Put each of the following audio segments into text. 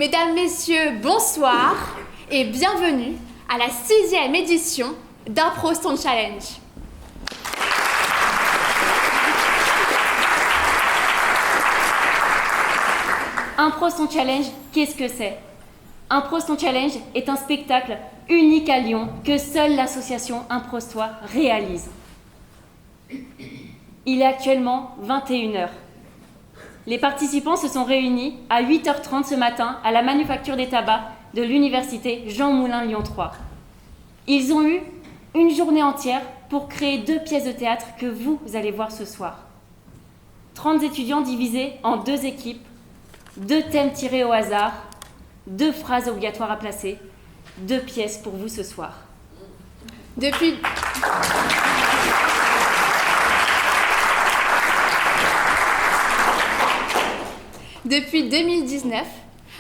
Mesdames, Messieurs, bonsoir et bienvenue à la 6e édition d'Impro Stone Challenge. Impro Stone Challenge, qu'est-ce que c'est? Impro Stone Challenge est un spectacle unique à Lyon que seule l'association Improstois réalise. Il est actuellement 21h. Les participants se sont réunis à 8h30 ce matin à la Manufacture des Tabacs de l'Université Jean Moulin Lyon 3. Ils ont eu une journée entière pour créer 2 pièces de théâtre que vous allez voir ce soir. 30 étudiants divisés en 2 équipes, 2 thèmes tirés au hasard, 2 phrases obligatoires à placer, 2 pièces pour vous ce soir. Depuis 2019,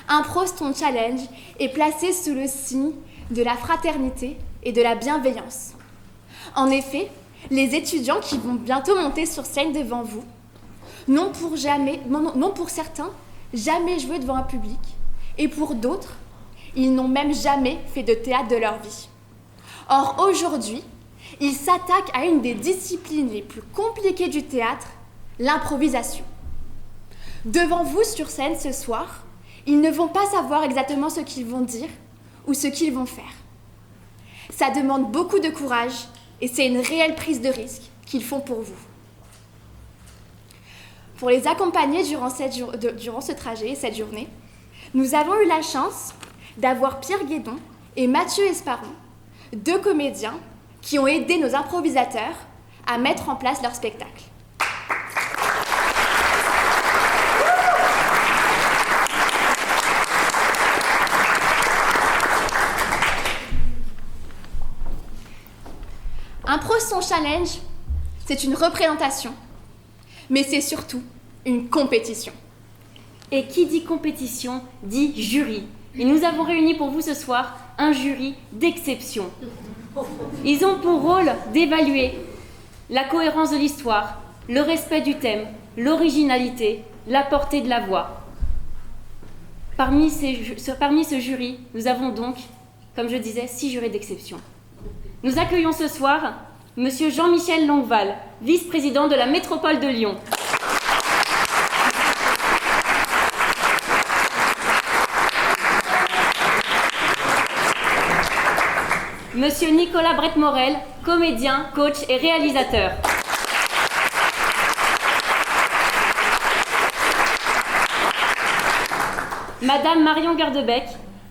Impro Stone Challenge est placé sous le signe de la fraternité et de la bienveillance. En effet, les étudiants qui vont bientôt monter sur scène devant vous n'ont pour certains jamais joué devant un public, et pour d'autres, ils n'ont même jamais fait de théâtre de leur vie. Or, aujourd'hui, ils s'attaquent à une des disciplines les plus compliquées du théâtre, l'improvisation. Devant vous sur scène ce soir, ils ne vont pas savoir exactement ce qu'ils vont dire ou ce qu'ils vont faire. Ça demande beaucoup de courage et c'est une réelle prise de risque qu'ils font pour vous. Pour les accompagner durant ce trajet et cette journée, nous avons eu la chance d'avoir Pierre Guédon et Mathieu Esparon, 2 comédiens qui ont aidé nos improvisateurs à mettre en place leur spectacle. Impro Stone Challenge, c'est une représentation, mais c'est surtout une compétition. Et qui dit compétition, dit jury. Et nous avons réuni pour vous ce soir un jury d'exception. Ils ont pour rôle d'évaluer la cohérence de l'histoire, le respect du thème, l'originalité, la portée de la voix. Parmi ce jury, nous avons donc, comme je disais, 6 jurés d'exception. Nous accueillons ce soir Monsieur Jean-Michel Longueval, vice-président de la métropole de Lyon. Monsieur Nicolas Brett-Morel, comédien, coach et réalisateur. Madame Marion Gardebec,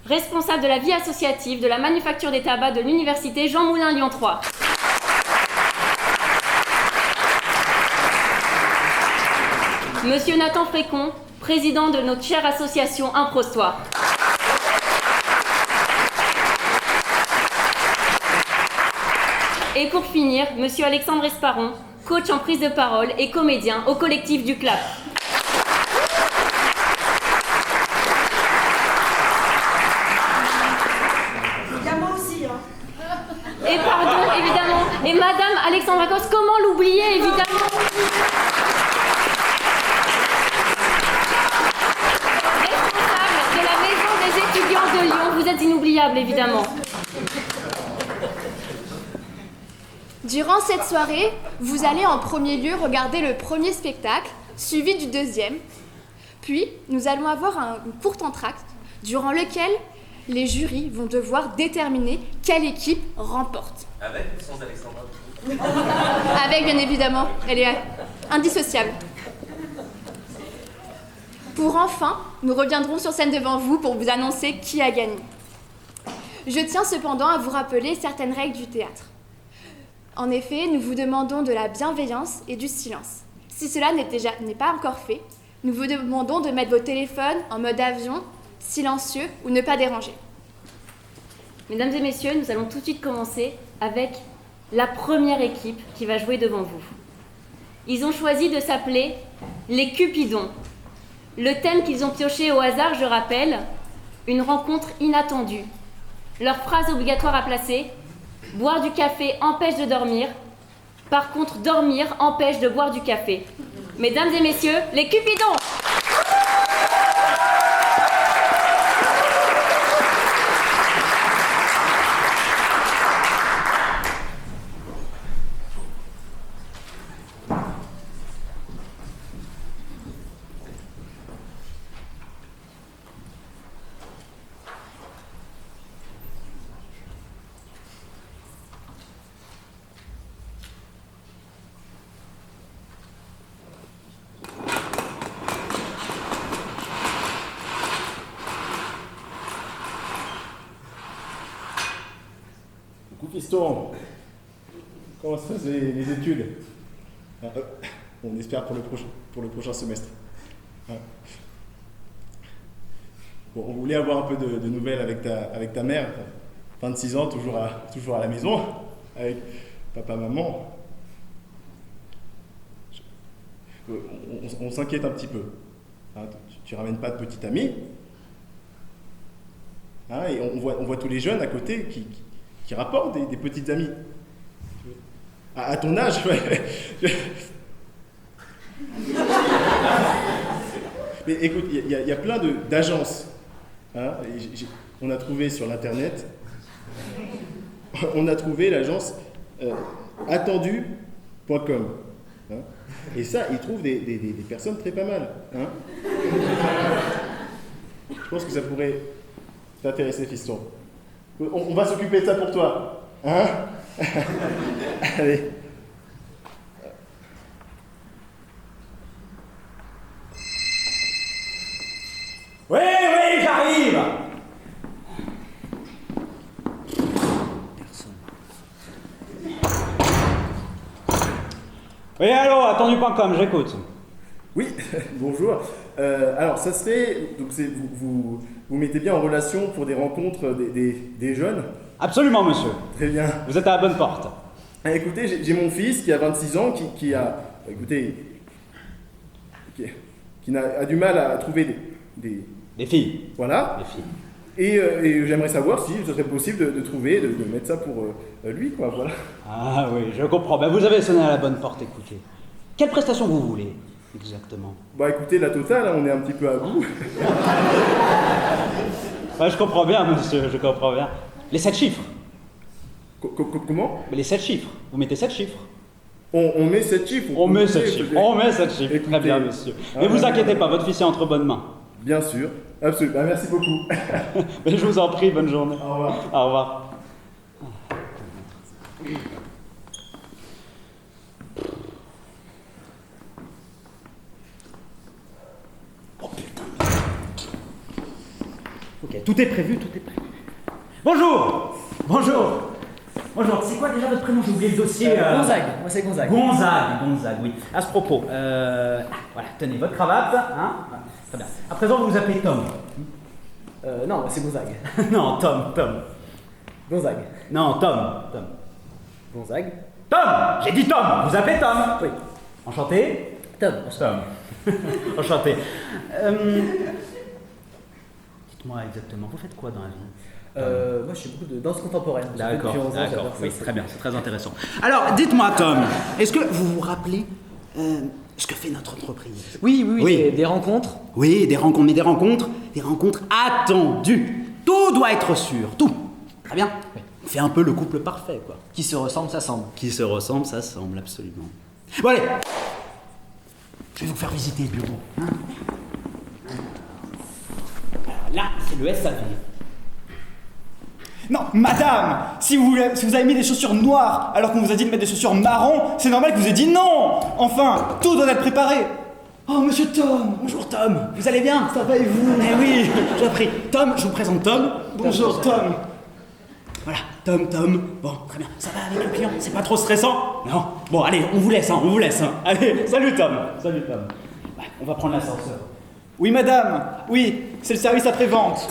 responsable de la vie associative de la Manufacture des Tabacs de l'Université Jean Moulin Lyon 3. Monsieur Nathan Frécon, président de notre chère association Improstois. Et pour finir, Monsieur Alexandre Esparon, coach en prise de parole et comédien au collectif du CLAP. Et pardon, évidemment, et Madame Alexandra Cos, comment l'oublier, évidemment? Responsable de la Maison des étudiants de Lyon, vous êtes inoubliable, évidemment. Durant cette soirée, vous allez en premier lieu regarder le premier spectacle, suivi du deuxième. Puis, nous allons avoir un court entracte, durant lequel les jurys vont devoir déterminer quelle équipe remporte. Avec ou sans Alexandra? Avec, bien évidemment. Elle est indissociable. Pour enfin, nous reviendrons sur scène devant vous pour vous annoncer qui a gagné. Je tiens cependant à vous rappeler certaines règles du théâtre. En effet, nous vous demandons de la bienveillance et du silence. Si cela n'est pas encore fait, nous vous demandons de mettre vos téléphones en mode avion, silencieux ou ne pas déranger. Mesdames et messieurs, nous allons tout de suite commencer avec la première équipe qui va jouer devant vous. Ils ont choisi de s'appeler les Cupidons. Le thème qu'ils ont pioché au hasard, je rappelle, une rencontre inattendue. Leur phrase obligatoire à placer: boire du café empêche de dormir. Par contre, dormir empêche de boire du café. Mesdames et messieurs, les Cupidons! Fiston, comment se passent les études? On espère pour le prochain semestre. Bon, on voulait avoir un peu de nouvelles avec ta mère. 26 ans, toujours à la maison, avec papa, maman. On s'inquiète un petit peu. Tu ramènes pas de petite amie. Et on voit tous les jeunes à côté qui rapportent des petites amies. À ton âge, ouais. Mais écoute, il y a plein d'agences. On a trouvé sur l'internet, on a trouvé l'agence attendu.com. Et ça, ils trouvent des personnes très pas mal. Je pense que ça pourrait t'intéresser, fiston. On va s'occuper de ça pour toi. Allez. Oui, j'arrive. Personne. Oui, allô, attendu.com, j'écoute. Oui, bonjour. Alors, ça serait... Donc vous mettez bien en relation pour des rencontres des jeunes? Absolument, monsieur. Très bien. Vous êtes à la bonne porte. Écoutez, j'ai mon fils qui a 26 ans, qui a du mal à trouver Des filles. Voilà. Des filles. Et j'aimerais savoir si ce serait possible de trouver, de mettre ça pour lui, quoi, voilà. Ah oui, je comprends. Ben, vous avez sonné à la bonne porte, écoutez. Quelle prestation vous voulez, exactement? Bah écoutez, la totale, on est un petit peu à bout. Je comprends bien, monsieur, je comprends bien. Les 7 chiffres. Comment? Mais les 7 chiffres. Vous mettez 7 chiffres. On met 7 chiffres. On met 7 chiffres. On met 7 chiffres. Écoutez, très bien, monsieur. Mais vous inquiétez pas, votre fils est entre bonnes mains. Bien sûr, absolument. Bah, merci beaucoup. Mais je vous en prie, bonne journée. Au revoir. Au revoir. Oh putain. Ok, tout est prévu, tout est prévu. Bonjour. C'est quoi déjà votre prénom? J'ai oublié le dossier. Gonzague, moi c'est Gonzague. Gonzague, oui. À ce propos, voilà, tenez votre cravate, hein. Très bien. À présent, vous vous appelez Tom. Non, moi c'est Gonzague. Non, Tom. Gonzague. Non, Tom. Gonzague. Tom. J'ai dit Tom. Vous appelez Tom? Oui. Enchanté. Tom. Enchanté. Dites-moi exactement, vous faites quoi dans la vie? Moi je fais beaucoup de danse contemporaine. D'accord, Depuis 11 ans, j'adore ça, oui, c'est très bien, c'est très intéressant. Alors, dites-moi, Tom, est-ce que vous vous rappelez ce que fait notre entreprise? Oui. Des rencontres. Oui, des rencontres, mais des rencontres attendues. Tout doit être sûr, tout. Très bien. Oui. On fait un peu le couple parfait, quoi. Qui se ressemblent, ça semble. Qui se ressemble, ça semble, absolument. Bon, allez, je vais vous faire visiter le bureau. Alors là, c'est le SAV. Non, madame, si vous avez mis des chaussures noires alors qu'on vous a dit de mettre des chaussures marron, c'est normal que vous ayez dit non. Enfin, tout doit être préparé. Oh, monsieur Tom. Bonjour Tom, vous allez bien? Ça va et vous? Eh oui, j'ai appris. Tom, je vous présente Tom. Bonjour Tom. Voilà, Tom. Bon, très bien. Ça va avec le client? C'est pas trop stressant? Non. Bon, allez, on vous laisse. Allez, salut Tom. Ouais, on va prendre l'ascenseur. Oui, madame. Oui, c'est le service après-vente.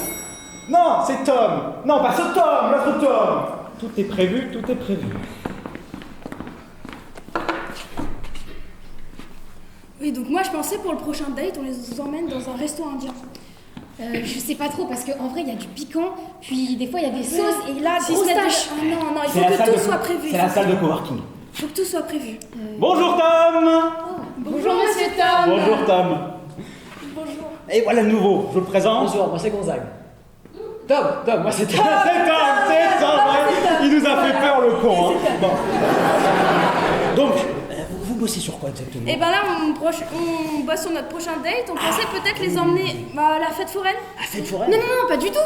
Non, c'est Tom. Non, pas ce Tom, l'autre Tom. Tout est prévu. Oui, donc moi je pensais pour le prochain date, on les emmène dans un resto indien. Je sais pas trop parce qu'en vrai il y a du piquant, puis des fois il y a des sauces et là Si grosse ce n'est tâche. Ah non, il faut que tout soit prévu. C'est la salle de coworking. Il faut que tout soit prévu. Bonjour Tom. Bonjour monsieur Tom. Bonjour Tom. Bonjour. Et voilà le nouveau, je vous le présente. Bonjour, moi c'est Gonzague. Tom, moi c'est Tom. C'est Tom, ouais. Il nous a fait peur le con. Hein. Bon. Donc, vous bossez sur quoi exactement? Et ben là, on bosse sur notre prochain date. On pensait peut-être les emmener à la fête foraine. La fête foraine? Non, pas du tout.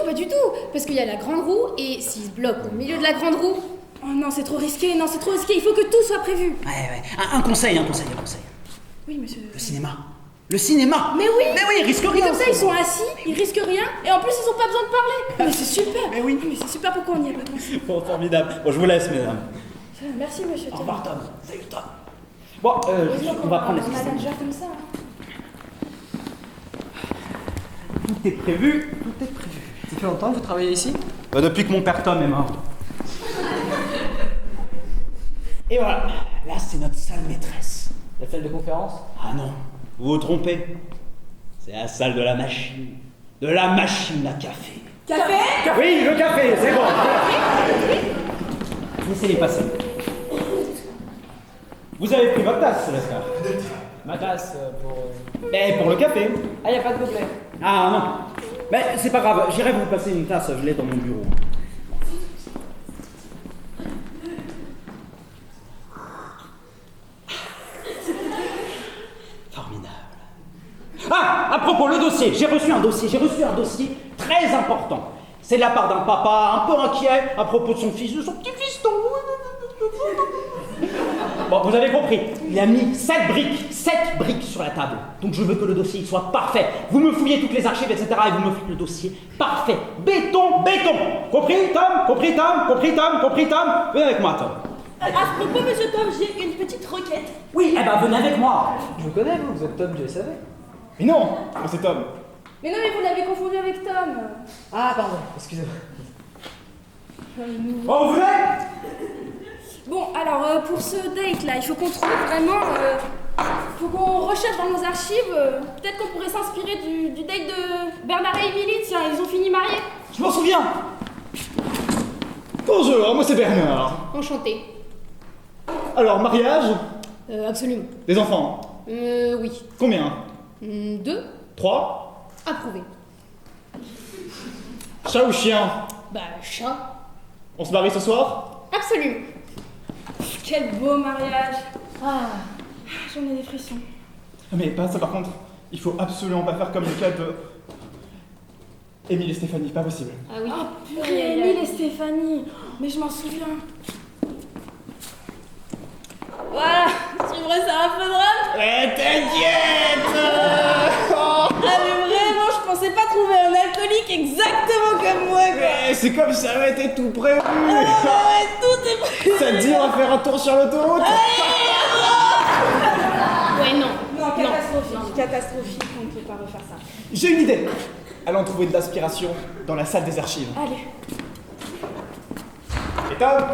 Parce qu'il y a la grande roue et s'ils se bloquent au milieu de la grande roue. Oh non, c'est trop risqué. Il faut que tout soit prévu. Ouais. Un conseil. Oui, monsieur. Le cinéma. Le cinéma. Mais oui. Mais oui, ils risquent Et rien. comme ça, ils sont assis, ils risquent rien, et en plus, ils ont pas besoin de parler. Mais c'est super. Mais oui. Mais c'est super, pourquoi on n'y a pas pensé? Bon, formidable. Bon, je vous laisse, mesdames. Merci, monsieur Au Tom. revoir, Tom. Salut, Tom. Bon, Heureusement on qu'on va a prendre un les systèmes. manager comme ça. Hein. Tout est prévu, tout est prévu. Ça fait longtemps que vous travaillez ici? Depuis que mon père Tom est mort. Et voilà, là c'est notre salle maîtresse. La salle de conférence? Ah non, vous vous trompez. C'est la salle de la machine. De la machine à café. Café? Oui, le café, c'est bon. Laissez-les passer. Vous avez pris votre tasse, Célestin. Ma tasse pour... Mais pour le café. Ah, y a pas de gobelet. Ah non. Mais c'est pas grave, j'irai vous passer une tasse, je l'ai dans mon bureau. Formidable. Ah, à propos, le dossier, j'ai reçu un dossier très important. C'est de la part d'un papa un peu inquiet à propos de son fils, de son petit fiston. Bon, vous avez compris, il a mis 7 briques sur la table. Donc je veux que le dossier il soit parfait. Vous me fouillez toutes les archives, etc. et vous me faites le dossier parfait. Béton, béton. Compris, Tom? Compris, Tom? Compris, Tom? Compris, Tom? Venez avec moi, Tom. À ce propos, monsieur Tom, j'ai une petite requête. Oui, eh ben venez avec moi. Je vous connais, vous êtes Tom du SAV. Mais non, moi, c'est Tom. Mais non, mais vous l'avez confondu avec Tom. Ah, pardon, excusez-moi. Oh, vous voulez? Bon, alors, pour ce date-là, il faut qu'on trouve vraiment... faut qu'on recherche dans nos archives. Peut-être qu'on pourrait s'inspirer du date de Bernard et Émilie. Tiens, ils ont fini mariés. Je m'en souviens. Bonjour, moi c'est Bernard. Enchanté. Alors, mariage, Absolument. des enfants. Oui. Combien? 2. 3. Approuvé. Chat ou chien? Bah, chat. On se marie ce soir? Absolument. Quel beau mariage. Ah. J'en ai des frissons. Mais pas ça par contre, il faut absolument pas faire comme le cas de... Émile et Stéphanie, pas possible. Ah oui. Oh purée, Émile et Stéphanie. Mais je m'en souviens. Voilà, tu me c'est un peu drôle. Eh, t'inquiète. Ah mais vraiment, je pensais pas trouver un alcoolique exactement comme moi quoi. C'est comme ça avait été tout prévu. Ouais, tout est prêt. Ça te dit, on va faire un tour sur l'autoroute? Ouais, non. Non, catastrophique, catastrophique, on ne peut pas refaire ça. J'ai une idée. Allons trouver de l'inspiration dans la salle des archives. Allez. Et Tom?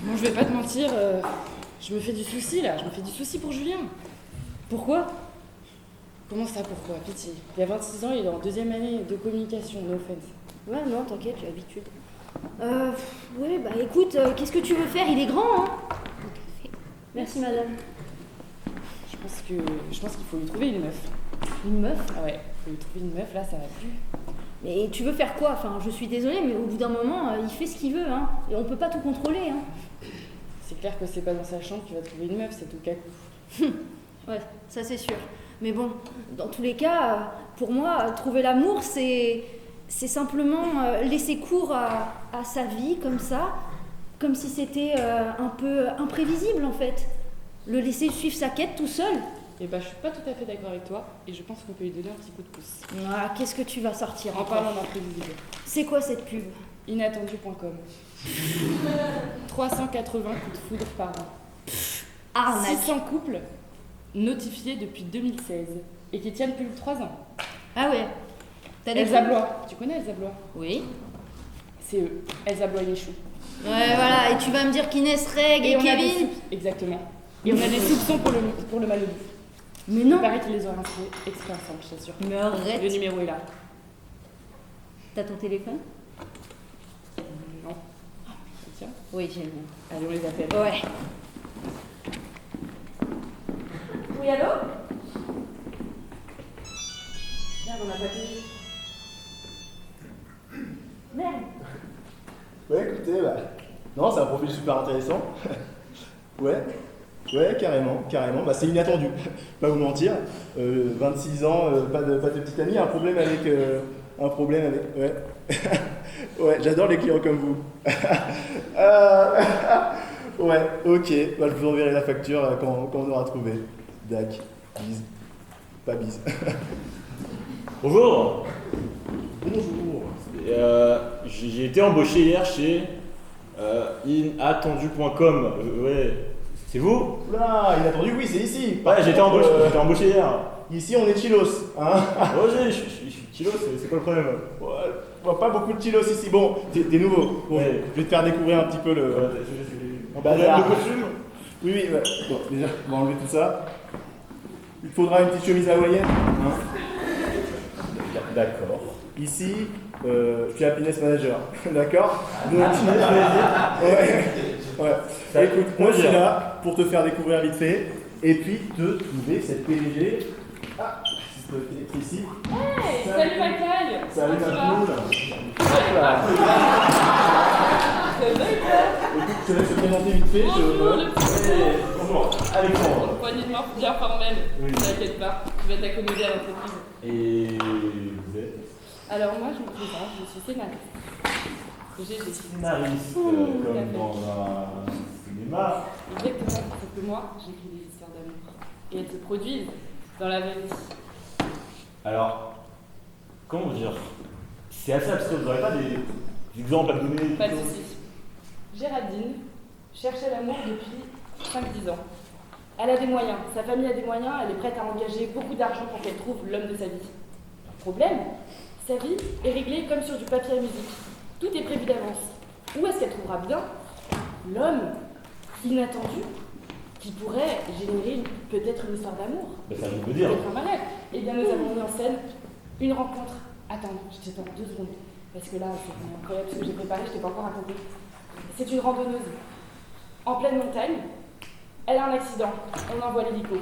Bon, je vais pas te mentir, je me fais du souci là, je me fais du souci pour Julien. Pourquoi? Comment ça, pourquoi? Pitié. Il y a 26 ans, il est en 2e année de communication, no offense. Ouais, non, t'inquiète, j'ai l'habitude. Ouais, bah écoute, qu'est-ce que tu veux faire? Il est grand, hein? Merci, madame. Je pense qu'il faut lui trouver une meuf. Une meuf? Ah ouais, faut lui trouver une meuf, là, ça va plus. Mais tu veux faire quoi? Enfin, je suis désolée, mais au bout d'un moment, il fait ce qu'il veut, hein. Et on peut pas tout contrôler, hein. C'est clair que c'est pas dans sa chambre qu'il va trouver une meuf, c'est tout cas. Ouais, ça c'est sûr. Mais bon, dans tous les cas, pour moi, trouver l'amour, c'est simplement laisser cours à sa vie comme ça, comme si c'était un peu imprévisible en fait. Le laisser suivre sa quête tout seul. Et bah, je suis pas tout à fait d'accord avec toi, et je pense qu'on peut lui donner un petit coup de pouce. Ah, qu'est-ce que tu vas sortir En encore? parlant d'imprévisible. C'est quoi cette pub? Inattendu.com. 380 coups de foudre par an. Arnaque. 600 couples notifiés depuis 2016 et qui tiennent plus de 3 ans. Ah ouais. T'as des Elsa pubs? Blois, tu connais Elsa Blois? Oui. C'est eux, Elsa Blois et les choux. Ouais, voilà. Et tu vas me dire qu'Inès Reg et on a des Kevin? exactement. Et on a des soupçons pour le Malibu. Mais Il non. paraît qu'ils les auraient inspirés exprès ensemble, je t'assure. Mais arrête. Le numéro est là. T'as ton téléphone? Non. Tiens. Oui, j'ai le mien. Allez, on les appelle. Ouais. Oui, allô? Merde, on n'a pas payé. Merde. Ouais, écoutez, bah. Non, c'est un profil super intéressant. Ouais. Ouais, carrément. Bah, c'est inattendu, pas vous mentir. 26 ans, pas de petite amie, un problème avec... Ouais. Ouais, j'adore les clients comme vous. Ouais, ok. Bah, je vous enverrai la facture quand on aura trouvé. Dac, bise. Pas bise. Bonjour. Bonjour. J'ai été embauché hier chez inattendu.com. Ouais. C'est vous? Oula, inattendu, oui, c'est ici. Ouais, j'ai été embauché hier. Ici, on est chillos. Hein. Ouais, je suis chillos, c'est quoi le problème? Ouais, pas beaucoup de chillos ici. Bon, t'es nouveau. Bon, Ouais. je vais te faire découvrir un petit peu le... Le costume? Oui, ouais. Bon, déjà, on va enlever tout ça. Il te faudra une petite chemise hawaïenne. Hein. D'accord. Ici, je suis happiness manager. D'accord? Donc, ouais. Écoute, moi je suis là pour te faire découvrir vite fait et puis te trouver cette PDG. Ah, si je peux te ici. Hey, salut Macaille. Salut ma poule. Écoute, je te laisse te présenter vite fait. Bonjour, le petit Bonjour, Alexandre. poignée de main bien formelle. Oui. T'inquiète pas, tu vas t'accommoder à l'entreprise. Et vous êtes Alors moi, je me présente, je suis scénariste. J'ai scénariste, comme dans un cinéma. Exactement, sauf que moi, j'écris des histoires d'amour. Et elles se produisent dans la vraie vie. Alors, comment dire? C'est assez abstrait, vous n'aurez pas des exemples à me donner? Pas de soucis. Géraldine cherchait l'amour depuis 5-10 ans. Elle a des moyens, sa famille a des moyens, elle est prête à engager beaucoup d'argent pour qu'elle trouve l'homme de sa vie. Problème, sa vie est réglée comme sur du papier à musique. Tout est prévu d'avance. Où est-ce qu'elle trouvera bien l'homme inattendu qui pourrait générer peut-être une histoire d'amour? Ben, ça je peux dire. Peut-être un mariage. Eh bien, nous avons mis en scène une rencontre. Attends, je t'attends 2 secondes. Parce que là, c'est incroyable ce que j'ai préparé, je t'ai pas encore raconté. C'est une randonneuse en pleine montagne. Elle a un accident, on envoie l'hélico.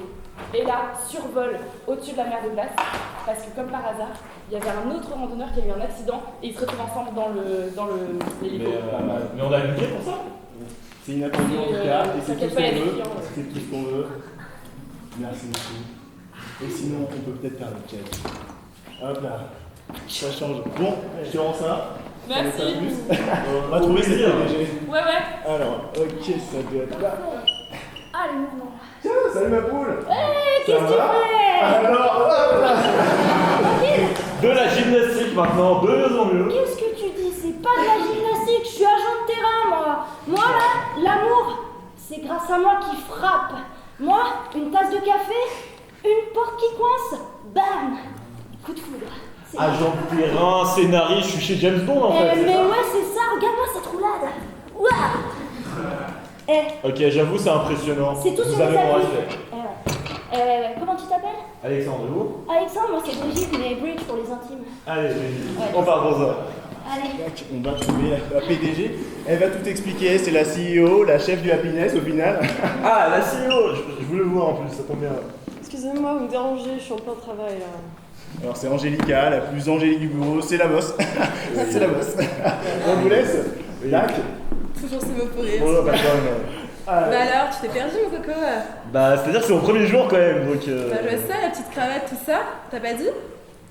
Et là, survole au-dessus de la mer de glace, parce que comme par hasard, il y avait un autre randonneur qui a eu un accident et ils se retrouvent ensemble dans l'hélico. Mais on a le budget pour ça? C'est inattendu en tout cas, et c'est tout t'inquiète ce pas, il y a qu'on des veut. clients, C'est tout ce qu'on veut. Merci beaucoup. Et sinon, on peut peut-être faire le check. Hop là. Ça change. Bon, je te rends ça. Merci. Ça m'est pas plus. On va trouver cette PDG. Ouais. Alors, ok, ça doit être là. Ah, le mouvement. Tiens, salut ma poule. Hé, qu'est-ce que tu va fais? Alors, hop là. De la gymnastique maintenant, de mieux en mieux. Qu'est-ce que tu dis? C'est pas de la gymnastique, je suis agent de terrain, moi. Moi, là, l'amour, c'est grâce à moi qui frappe. Moi, une tasse de café, une porte qui coince, bam, coup de foudre. C'est- Agent de terrain, scénariste, je suis chez James Bond en fait. Mais ouais, c'est ça, regarde-moi cette roulade. Ouah. Ok, j'avoue, c'est impressionnant. C'est tout Vous sur avez les mon appuis. respect. Comment tu t'appelles? Alexandre, vous? Alexandre, moi c'est Brigitte, mais Bridge pour les intimes. Allez, Ouais. on part pour ça. Allez. Tac, on va trouver la PDG. Elle va tout expliquer. C'est la CEO, la chef du happiness au final. Ah, la CEO, je voulais voir en plus, ça tombe bien. Excusez-moi, vous me dérangez, je suis en plein travail là. Alors c'est Angélica, la plus angélique du bureau, c'est la boss. C'est la boss. On vous laisse. Dac. Toujours ces mots pour rire. Bon, pas de problème. Bah alors, tu t'es perdu mon coco? Bah, c'est-à-dire que c'est mon premier jour quand même, donc. Bah je vois ça, la petite cravate, tout ça, t'as pas dit?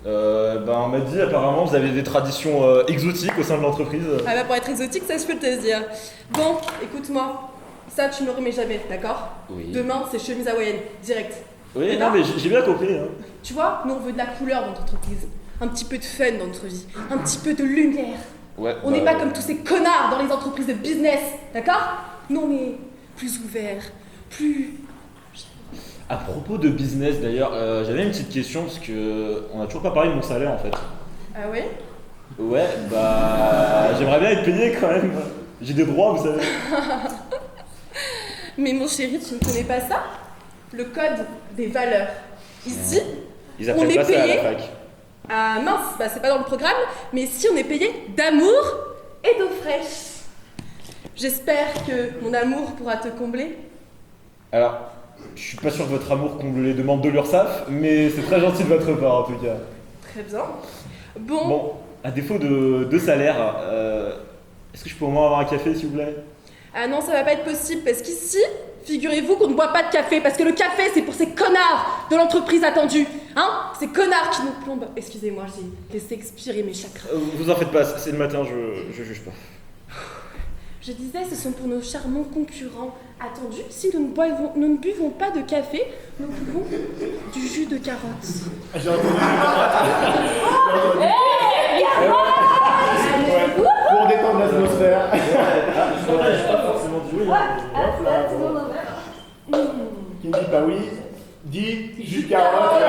Bah, on m'a dit apparemment vous avez des traditions exotiques au sein de l'entreprise. Ah bah pour être exotique, ça je peux te le dire. Bon, écoute-moi, ça tu me le remets jamais, d'accord? Oui. Demain c'est chemise hawaïenne, direct. Oui, non, mais j'ai bien compris. Hein. Tu vois, nous on veut de la couleur dans notre entreprise, un petit peu de fun dans notre vie, un petit peu de lumière. Ouais. On n'est pas comme tous ces connards dans les entreprises de business, d'accord? Nous on est plus ouverts, plus... À propos de business d'ailleurs, j'avais une petite question parce que on a toujours pas parlé de mon salaire en fait. Ah ouais? Ouais, bah j'aimerais bien être payé quand même. J'ai des droits, vous savez. Mais mon chéri, tu ne connais pas ça? Le code des valeurs. Ici, Ils on apprennent est pas ça à payé. la fac. Ah mince, bah c'est pas dans le programme, mais ici on est payé d'amour et d'eau fraîche. J'espère que mon amour pourra te combler. Alors, je suis pas sûr que votre amour comble les demandes de l'URSSAF, mais c'est très gentil de votre part en tout cas. Très bien. Bon, Bon, à défaut de salaire, est-ce que je peux au moins avoir un café s'il vous plaît? ah non, ça va pas être possible parce qu'ici, Figurez-vous qu'on ne boit pas de café parce que le café c'est pour ces connards de l'entreprise attendue. Hein? Ces connards qui nous plombent. Excusez-moi, j'ai laissé expirer mes chakras. Vous en faites pas, c'est le matin, je juge pas. Je disais, ce sont pour nos charmants concurrents attendus. Si nous ne buvons pas de café, nous buvons du jus de carotte. J'ai entendu pour détendre l'atmosphère. Qui ne dit pas oui, dit jus de carotte.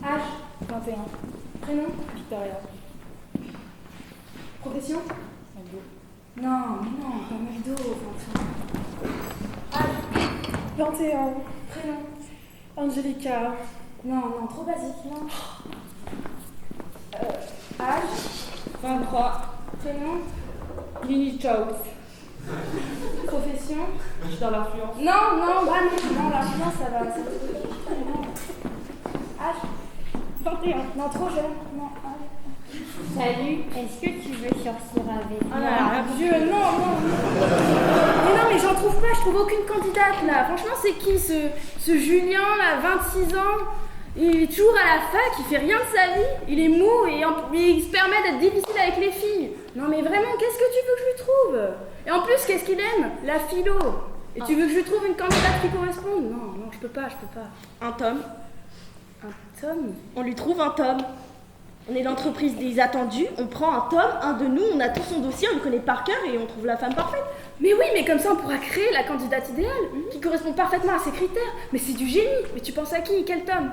Âge 21. Prénom Victoria. Profession McDo. Non, pas McDo. Âge 21. Prénom Angelica. Non, trop basique, non. Âge 23. Prénom Lily Chow. Profession Je suis dans l'influence. Non, l'influence ça va. Âge 21. Non, trop jeune. Non, Salut, est-ce que tu veux sortir avec ah moi? là, Dieu, non. Mais non, mais j'en trouve pas, je trouve aucune candidate là. Franchement, c'est qui ce Julien là, 26 ans? Il est toujours à la fac, il fait rien de sa vie, il est mou et il se permet d'être difficile avec les filles. Non mais vraiment, qu'est-ce que tu veux que je lui trouve? Et en plus, qu'est-ce qu'il aime? La philo. Et tu veux que je lui trouve une candidate qui corresponde? Non, je peux pas. Un Tom? On lui trouve un Tom. On est l'entreprise des attendus, on prend un Tom, un de nous, on a tout son dossier, on le connaît par cœur et on trouve la femme parfaite. Mais oui, mais comme ça on pourra créer la candidate idéale, qui correspond parfaitement à ses critères. Mais c'est du génie. Mais tu penses à qui? Quel Tom?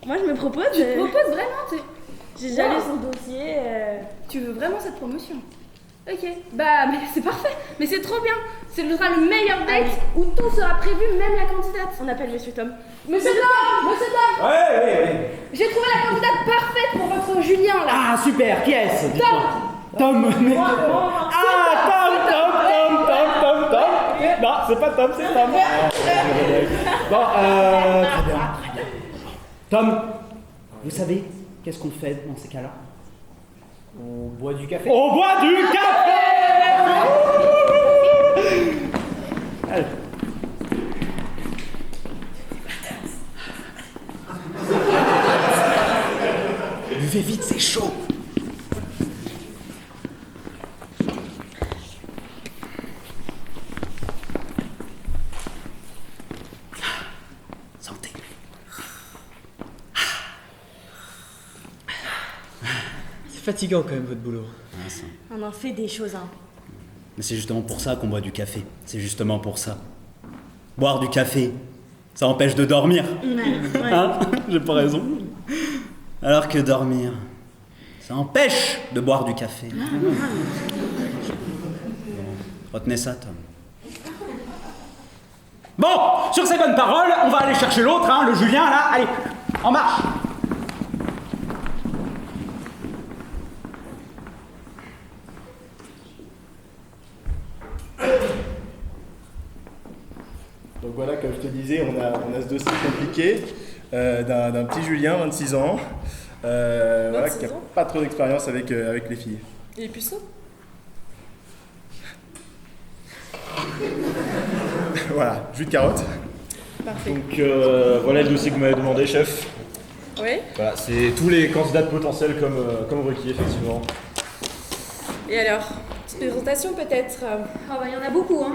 Moi je me propose. Tu te proposes vraiment? J'ai déjà lu son dossier. Tu veux vraiment cette promotion? Ok, bah mais c'est parfait, mais c'est trop bien. Ce sera le meilleur date où tout sera prévu, même la candidate. On appelle Monsieur Tom. Monsieur Tom. Ouais. J'ai trouvé la candidate parfaite pour votre Julien là. Ah, super, qui est-ce? Tom. Tom. Tom. Non, c'est pas Tom, c'est Tom. Bon, très bien. Tom, vous savez qu'est-ce qu'on fait dans ces cas-là? On boit du café. On boit du café. Allez. Buvez vite, c'est chaud. Santé. C'est fatigant quand même votre boulot. Ah, ça. On en fait des choses, hein. Mais c'est justement pour ça qu'on boit du café. C'est justement pour ça. Boire du café, ça empêche de dormir. Ouais. Hein? J'ai pas raison. Alors que dormir, ça empêche de boire du café. Bon, retenez ça, Tom. Bon, sur ces bonnes paroles, on va aller chercher l'autre, hein, le Julien, là. Allez, en marche. Donc voilà, comme je te disais, on a ce dossier compliqué d'un petit Julien, 26 ans, voilà, qui n'a pas trop d'expérience avec les filles. Il est puceau? Voilà, jus de carotte. Parfait. Donc voilà le dossier que vous m'avez demandé, chef. Oui. Voilà, c'est tous les candidats potentiels comme requis, effectivement. Et alors, petite présentation peut-être? Ah bah il y en a beaucoup, hein.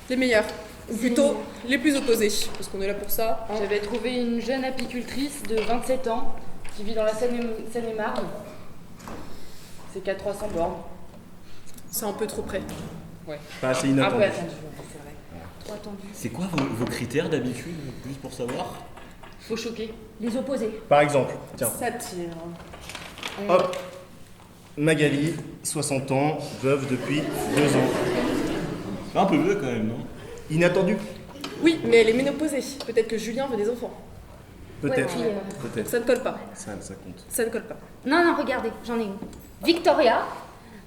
Les meilleurs. Ou plutôt les plus opposés, parce qu'on est là pour ça. Hein. J'avais trouvé une jeune apicultrice de 27 ans qui vit dans la Seine-et-Marne. C'est qu'à 300 bornes. C'est un peu trop près. Ouais. Pas assez Un peu inattendu. attendu, c'est vrai. Trop attendu. C'est quoi vos critères d'habitude, juste pour savoir? Faut choquer. Les opposés. Par exemple, tiens, Ça tire. hop, Magali, 60 ans, veuve depuis 2 ans. C'est un peu vieux quand même, non? Inattendu? Oui, mais elle est ménopausée. Peut-être que Julien veut des enfants. Peut-être. Ouais, Peut-être. Ça ne colle pas. Ça compte. Ça ne colle pas. Non, regardez, j'en ai une. Victoria,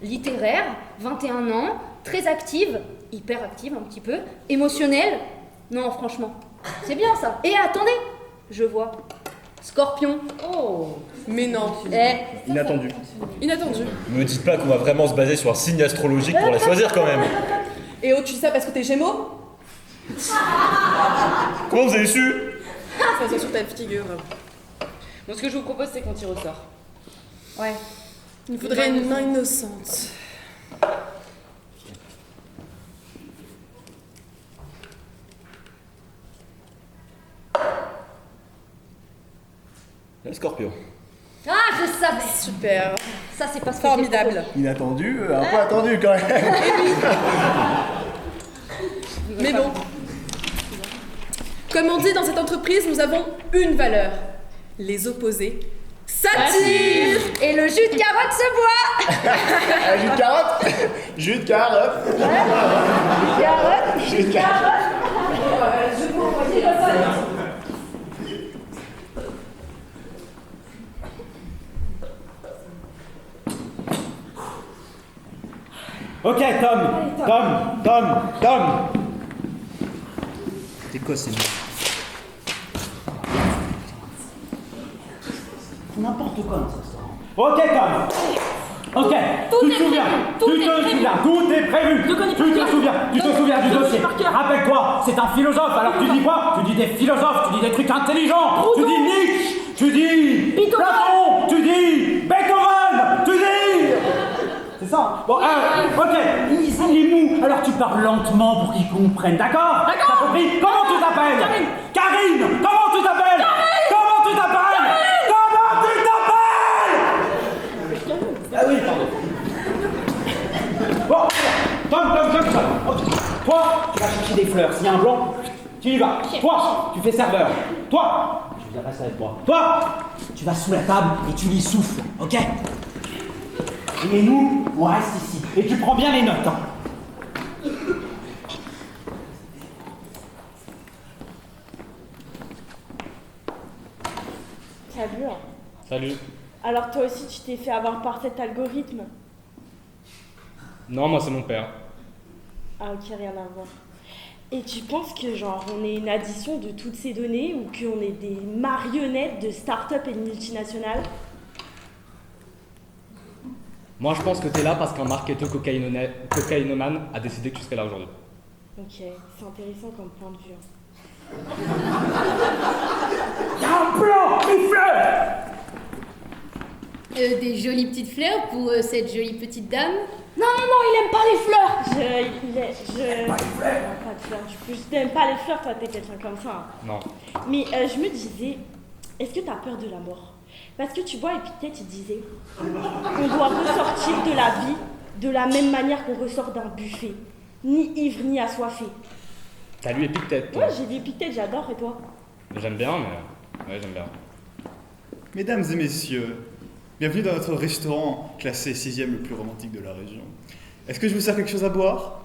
littéraire, 21 ans, très active, hyper active un petit peu, émotionnelle. Non, franchement, c'est bien ça. Et attendez, je vois. Scorpion. Oh, mais non. Inattendu. Inattendu. Me dites pas qu'on va vraiment se baser sur un signe astrologique pour la choisir quand même. Et oh, tu dis ça parce que t'es Gémeaux? Comment vous avez su? Ça soit sur ta figure. Bon, ce que je vous propose, c'est qu'on tire au sort. Ouais. Il nous faudrait une main innocente. Le Scorpion. Ah, je savais. Super. Ça, c'est pas ce que Formidable. Inattendu, un peu attendu quand même. Mais bon. Comme on dit dans cette entreprise, nous avons une valeur. Les opposés s'attirent. Et le jus de carotte se boit. Jus de carotte. Jus de carotte. Jus de carotte. Je vous envoyer la salle. Ok, Tom. C'est quoi ces mots? N'importe quoi dans ce restaurant. Ok, Tom. Ok, Tout tu est te souviens. prévu, tout Tu est te prévu. souviens. Tout est prévu. Je connais Tu par te cœur. souviens. Tu te souviens du Je dossier. connais par cœur. Rappelle-toi, c'est un philosophe. Alors tu dis quoi? Tu dis des philosophes. Tu dis des trucs intelligents. Tu dis Nietzsche. Tu dis Beethoven. Platon. Tu dis Beethoven. Tu dis. C'est ça. Bon, ok. Il est mou. Alors tu parles lentement pour qu'il comprenne. D'accord? D'accord. T'as compris? Comment tu t'appelles? Karine. Comment tu t'appelles? Comment tu t'appelles? Comment tu t'appelles? Ah oui, pardon. Bon, Tom. Toi, tu vas chercher des fleurs. S'il y a un blanc, tu y vas. Toi, tu fais serveur. Toi, tu viens rester avec moi. Toi, tu vas sous la table et tu lui souffles, ok? Et nous, on reste ici. Et tu prends bien les notes, hein. Salut. Salut. Alors toi aussi tu t'es fait avoir par cet algorithme? Non, moi c'est mon père. Ah ok, rien à voir. Et tu penses que genre on est une addition de toutes ces données ou qu'on est des marionnettes de start-up et de multinationales? Moi, je pense que t'es là parce qu'un marketeur cocaïnomane a décidé que tu serais là aujourd'hui. Ok, c'est intéressant comme point de vue. Y'a un plan, une fleur. Des jolies petites fleurs pour cette jolie petite dame. Non, il aime pas les fleurs. Je pas de fleurs. Je t'aime pas les fleurs, toi t'es quelqu'un comme ça. Non. Mais je me disais, est-ce que t'as peur de la mort? Parce que tu vois, Épictète il disait, on doit ressortir de la vie de la même manière qu'on ressort d'un buffet, ni ivre ni assoiffé. T'as lu Épictète? Ouais, j'ai lu Épictète, j'adore, et toi? J'aime bien, mais... Ouais, j'aime bien. Mesdames et messieurs, bienvenue dans notre restaurant classé 6e le plus romantique de la région. Est-ce que je vous sers quelque chose à boire?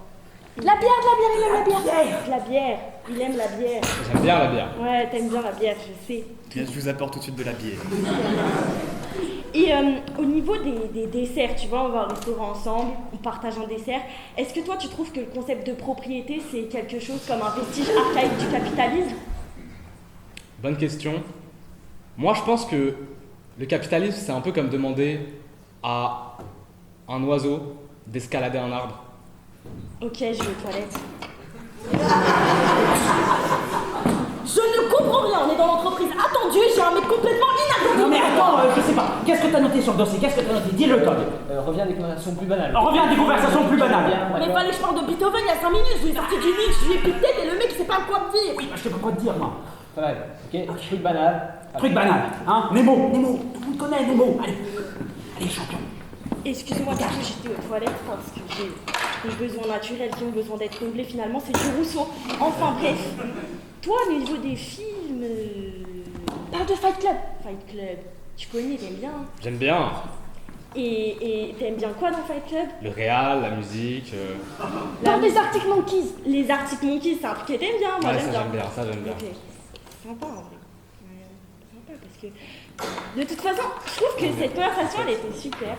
La bière, il aime la bière. La bière, il aime la bière. J'aime bien la bière. Ouais, t'aimes bien la bière, je sais. Bien, je vous apporte tout de suite de la bière. Et au niveau des desserts, tu vois, on va au restaurant ensemble, on partage un dessert. Est-ce que toi, tu trouves que le concept de propriété, c'est quelque chose comme un vestige archaïque du capitalisme? Bonne question. Moi, je pense que le capitalisme, c'est un peu comme demander à un oiseau d'escalader un arbre. Ok, je vais aux toilettes. Je ne comprends rien, on est dans l'entreprise attendue, j'ai un mec complètement inattendu. Non mais attends, je sais pas. Qu'est-ce que t'as noté sur le dossier? Qu'est-ce que t'as noté? Dis-le, Todd. Reviens à des conversations plus banales. Reviens à des conversations plus banales. Mais fallait que je parle de Beethoven il y a 5 minutes, je lui ai sorti du Nietzsche, je lui ai Épictète et le mec il sait pas quoi me dire. Oui, bah je sais pas quoi te dire, moi. Ça va, ok? Truc banal. Truc banal, hein? Nemo, tout le monde connaît Nemo. Allez, champion. Excuse-moi, parce que j'étais aux toilettes parce que j'ai des besoins naturels qui ont besoin d'être comblés. Finalement, c'est du Rousseau. Enfin bref, toi, au niveau des films, parle de Fight Club. Fight Club, tu connais, t'aimes bien. J'aime bien. Et t'aimes bien quoi dans Fight Club? Le réal, la musique... Parle des Arctic Monkeys. Les Arctic Monkeys, c'est un truc que t'aimes bien, moi Ouais, j'aime ça bien. j'aime bien. Ok. Sympa en vrai. Ouais, sympa parce que... De toute façon, je trouve que cette conversation, elle était super.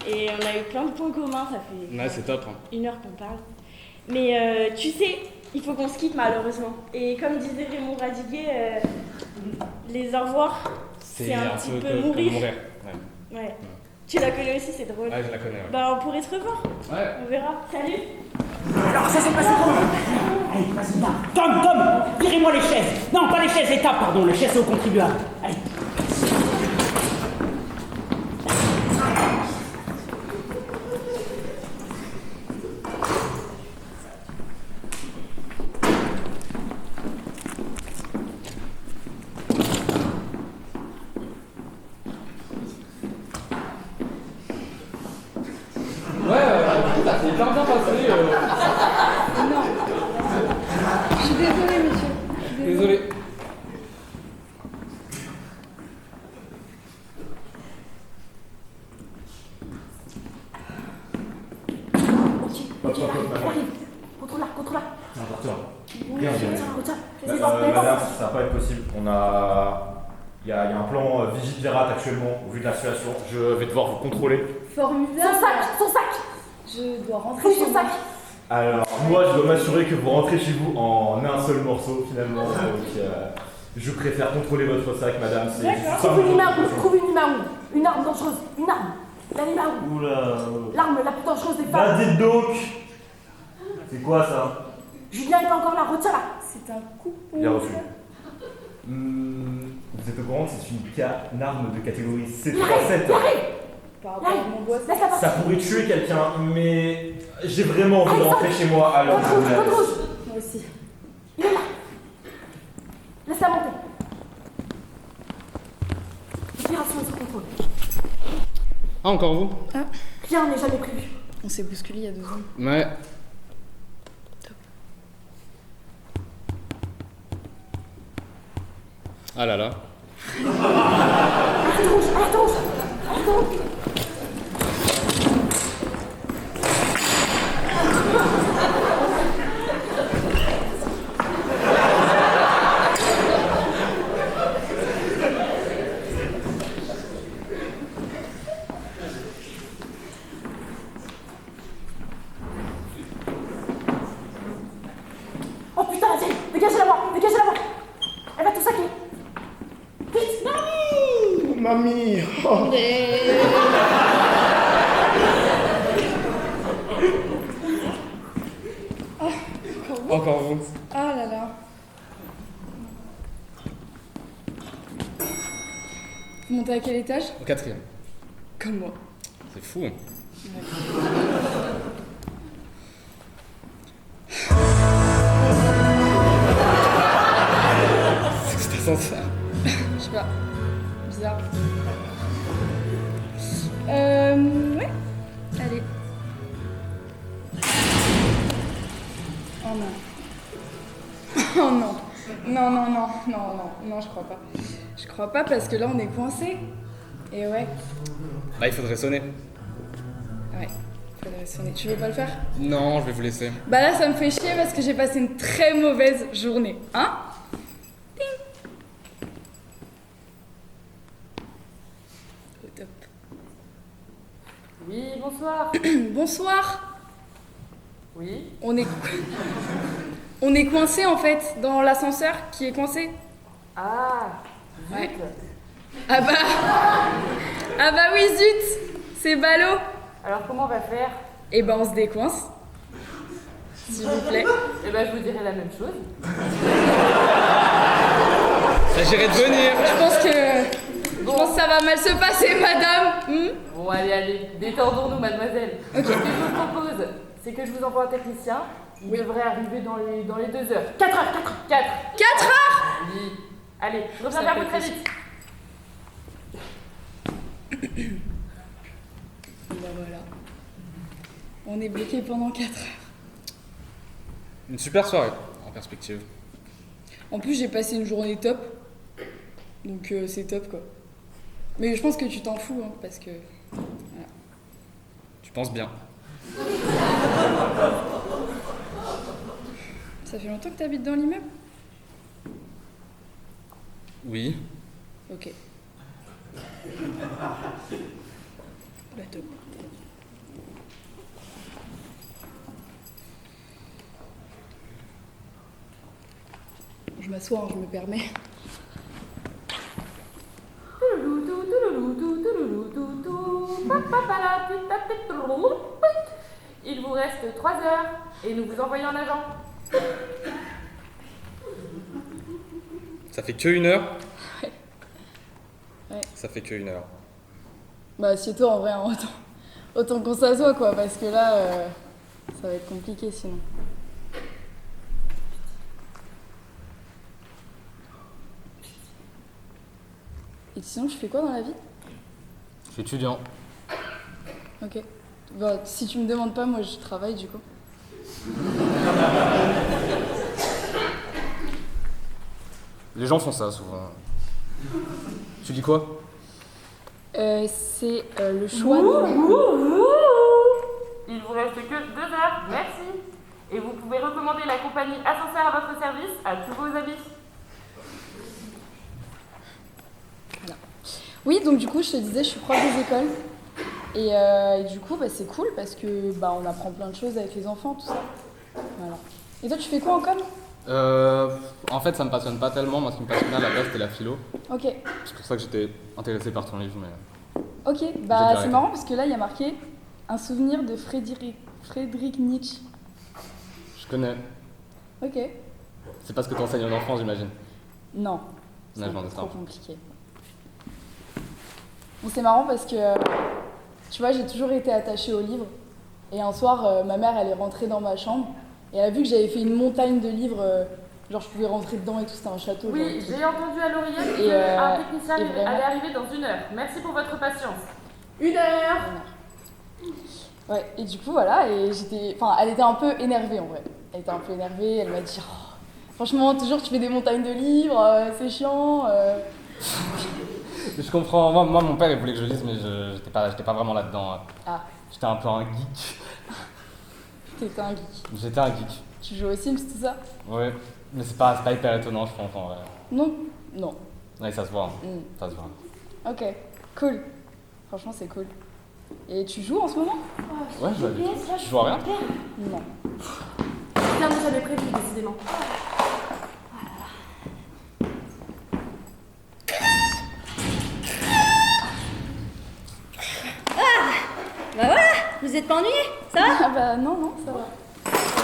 Et on a eu plein de points communs, ça fait Ouais, c'est top. Hein. 1 heure qu'on parle. Mais tu sais, il faut qu'on se quitte malheureusement. Et comme disait Raymond Radiguet, les au revoir, c'est un petit peu comme mourir. Ouais. Ouais. Tu la connais aussi, c'est drôle. Ouais, je la connais. Ouais. Bah, on pourrait se revoir. Ouais. On verra. Salut. Alors ça s'est passé comment? Allez, vas-y, là. Tom, tirez-moi les chaises. Non, pas les chaises, les tables, pardon, les chaises aux contribuables. Allez. Ça s'est bien passé. Non. Je suis désolée, monsieur. Désolé. Contrôle-la. C'est important. Bien, Madame, ça va pas être possible. Il y a un plan Vigile Pirate actuellement, au vu de la situation. Je vais devoir vous contrôler. Formidable. Son sac. Je dois rentrer chez moi. Alors, moi, je dois m'assurer que vous rentrez chez vous en un seul morceau, finalement. Donc, je préfère contrôler votre sac, madame. Trouve une imam. Une arme dangereuse. Une arme. Oula. L'arme la plus dangereuse des Bah, dites donc. C'est quoi ça? Julien est pas encore là, retiens-la. C'est un coup. Bien reçu. Vous êtes au courant que c'est une arme de catégorie C37? Par rapport à mon boss. Ça pourrait tuer quelqu'un, mais j'ai vraiment envie de rentrer chez moi, alors je vous laisse. Moi aussi. Il est là. Laisse-la monter. Opération sous contrôle. Ah, encore vous? Rien n'est jamais prévu. On s'est bousculé il y a 2 ans. Ouais. Ah là là. Alerte rouge. Oh putain, vas-y, dégagez-la moi. Elle va tout saquer. Vite, Mamie. Oh. Encore vous. Ah là là. Vous montez à quel étage? Au 4e. Comme moi. C'est fou. Hein. C'est que c'était sans ça. Je sais pas. Bizarre. Ouais. Allez. Oh non. Oh non. Non, je crois pas. Je crois pas parce que là on est coincé. Et ouais. Bah, il faudrait sonner. Ouais. Faudrait sonner. Tu veux pas le faire? Non, je vais vous laisser. Bah là ça me fait chier parce que j'ai passé une très mauvaise journée. Hein? Au top. Oui, bonsoir. Bonsoir. Oui. On est coincé en fait dans l'ascenseur qui est coincé. Ah, Ouais. zut. Ah bah oui zut. C'est ballot. Alors comment on va faire? Eh ben on se décoince. S'il vous plaît. Eh ben je vous dirai la même chose. S'agirait de venir. Je pense que ça va mal se passer, madame. Bon, allez, détendons-nous, mademoiselle. Ok. Ce que je vous propose, c'est que je vous envoie un technicien. Il devrait arriver dans les 2 heures. 4 heures. 4 heures? Oui. Allez, je reviens Ça vers peut vous très être vite. Ben voilà. On est bloqué pendant 4 heures. Une super soirée, en perspective. En plus, j'ai passé une journée top. Donc c'est top quoi. Mais je pense que tu t'en fous, hein, parce que. Voilà. Tu penses bien. Ça fait longtemps que t'habites dans l'immeuble? Oui. Ok. La taupe. Je m'assois, hein, je me permets. Il vous reste 3 heures et nous vous envoyons un agent. Ça fait que 1 heure? Ouais. Ça fait que 1 heure. Bah, assieds-toi en vrai, hein, autant qu'on s'assoit quoi, parce que là, ça va être compliqué sinon. Et sinon, je fais quoi dans la vie? Je suis étudiant. Ok. Bah, si tu me demandes pas, moi je travaille du coup. Les gens font ça souvent. Tu dis quoi? C'est le choix de... Il vous reste que 2 heures, merci. Et vous pouvez recommander la compagnie Ascenseur à votre service à tous vos amis. Oui, donc du coup, je te disais, je suis prof des écoles. Et du coup, bah, c'est cool parce que bah, on apprend plein de choses avec les enfants, tout ça. Voilà. Et toi, tu fais quoi en com? En fait, ça me passionne pas tellement. Moi, ce qui me passionnait à la base, c'était la philo. Ok. C'est pour ça que j'étais intéressé par ton livre, mais... Ok, bah c'est marrant parce que là, il y a marqué un souvenir de Friedrich Nietzsche. Je connais. Ok. C'est parce que tu enseignes aux enfants, j'imagine. Non. Ouais, je m'en doute. C'est trop compliqué. Bon, c'est marrant parce que, tu vois, j'ai toujours été attachée au livre. Et un soir, ma mère, elle est rentrée dans ma chambre. Et elle a vu que j'avais fait une montagne de livres. Genre, je pouvais rentrer dedans et tout, c'était un château. Oui, j'ai entendu à l'oreillette Et, qu'un technicien et vraiment... allait arriver dans 1 heure. Merci pour votre patience. 1 heure. Ouais, et du coup, voilà, et j'étais... Enfin, elle était un peu énervée, en vrai. Elle était un peu énervée, elle m'a dit oh, franchement, toujours, tu fais des montagnes de livres, c'est chiant. Je comprends. Moi, mon père, il voulait que je lise, mais j'étais pas vraiment là-dedans. Ah. J'étais un peu un geek. T'étais un geek. J'étais un geek. Tu joues aux Sims, tout ça? Ouais, mais c'est pas hyper étonnant, je pense, en vrai. Non. Non. Ouais, ça se voit. Ça se voit. Ok, cool. Franchement, c'est cool. Et tu joues en ce moment? Ouais, je joue à des trucs. Tu joues à rien? Non. Bien, vous avez prévu, décidément. Bah voilà, vous êtes pas ennuyés, ça va? Ah bah non, ça va.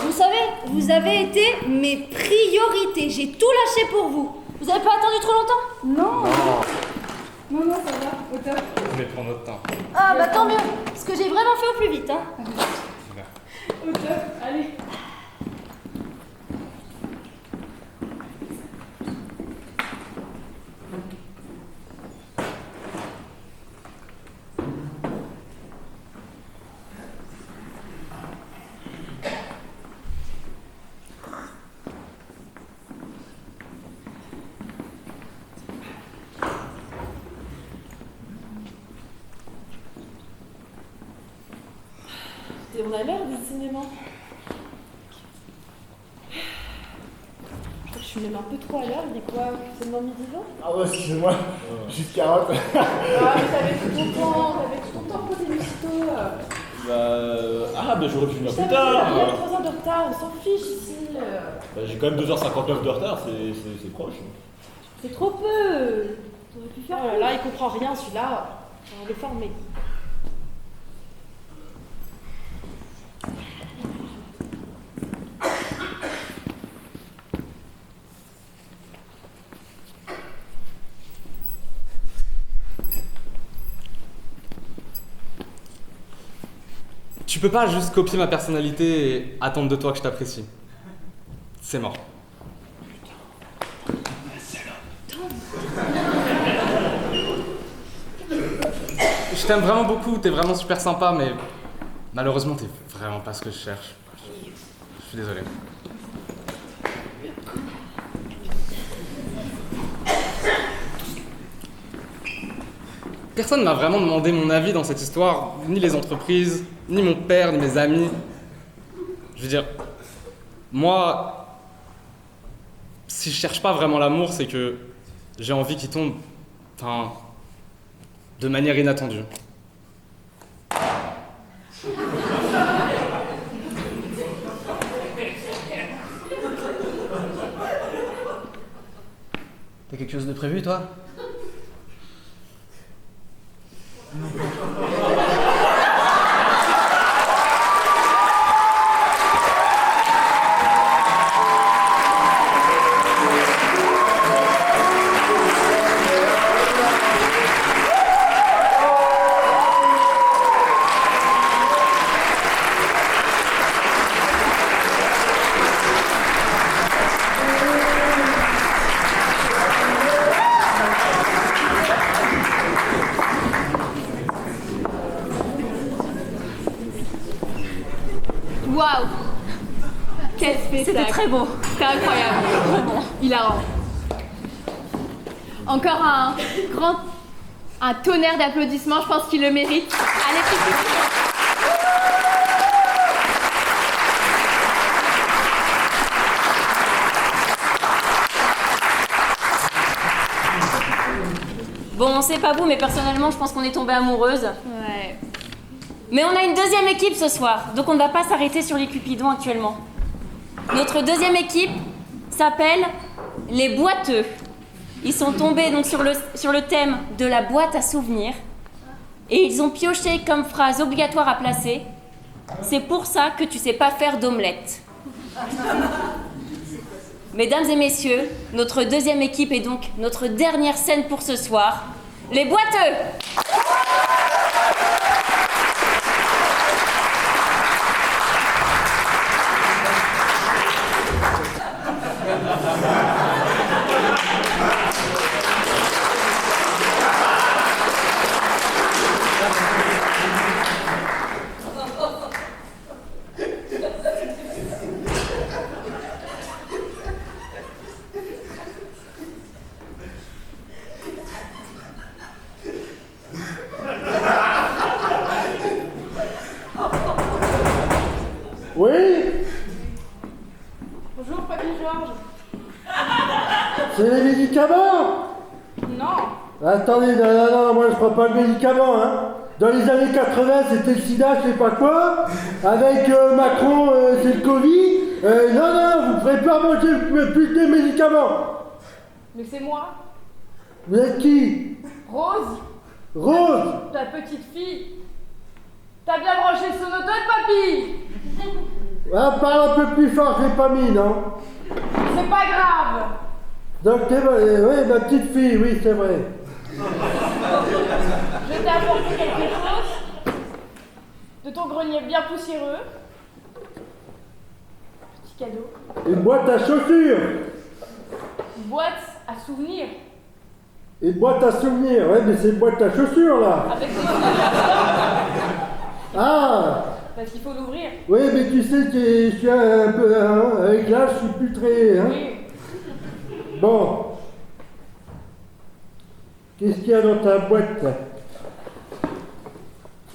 Vous savez, vous avez été mes priorités, j'ai tout lâché pour vous. Vous avez pas attendu trop longtemps? Non, ça va, au top. Je voulais prendre notre temps. Ah bah tant mieux, parce que j'ai vraiment fait au plus vite, hein. Au top, allez. On a l'air décidément. Je suis même un peu trop à l'heure, il est quoi? C'est dans midi 20? Ah ouais, excusez-moi, juste carotte. Ah, mais t'avais tout ton temps pour tes lucitos. Bah j'aurais pu venir plus Il y tard. a 3 heures de retard, on s'en fiche ici. Bah, j'ai quand même 2h59 de retard, c'est proche. C'est trop peu. T'aurais pu faire. Oh là, il comprend rien celui-là. On va le former. Tu peux pas juste copier ma personnalité et attendre de toi que je t'apprécie. C'est mort. Je t'aime vraiment beaucoup, t'es vraiment super sympa, mais malheureusement t'es vraiment pas ce que je cherche. Je suis désolé. Personne m'a vraiment demandé mon avis dans cette histoire, ni les entreprises, ni mon père, ni mes amis. Je veux dire, moi, si je cherche pas vraiment l'amour, c'est que j'ai envie qu'il tombe, enfin, de manière inattendue. T'as quelque chose de prévu, toi? Waouh! Quel spectacle! C'était très beau. C'était incroyable. Vraiment. Hilarant. Encore un tonnerre d'applaudissements, je pense qu'il le mérite. Allez, Bon, c'est pas vous, mais personnellement, je pense qu'on est tombé amoureuse. Ouais. Mais on a une deuxième équipe ce soir, donc on ne va pas s'arrêter sur les Cupidons actuellement. Notre deuxième équipe s'appelle les boiteux. Ils sont tombés donc sur le thème de la boîte à souvenirs et ils ont pioché comme phrase obligatoire à placer « C'est pour ça que tu sais pas faire d'omelette ». Mesdames et messieurs, notre deuxième équipe est donc notre dernière scène pour ce soir, les boiteux. Oui? Bonjour, Papy Georges. C'est les médicaments? Non. Attendez, non, moi je prends pas le médicament, hein. Dans les années 80, c'était le sida, je sais pas quoi. Avec Macron, c'est le Covid. Non, vous ferez pas manger plus de médicaments. Mais c'est moi, Vous êtes qui? Rose, Rose? ta petite fille. T'as bien branché le sonotone, papy? Ah, parle un peu plus fort, j'ai pas mis, non? C'est pas grave. Donc, oui, ma petite fille, oui, c'est vrai. Je t'ai apporté quelque chose de ton grenier bien poussiéreux. Petit cadeau. Une boîte à chaussures. Une boîte à souvenirs. Une boîte à souvenirs, ouais, mais c'est une boîte à chaussures, là. Avec des souvenirs. Ah! Parce qu'il faut l'ouvrir. Oui, mais tu sais que je suis un peu, hein, avec l'âge, je suis plus très, hein. Oui. Bon. Qu'est-ce qu'il y a dans ta boîte, là?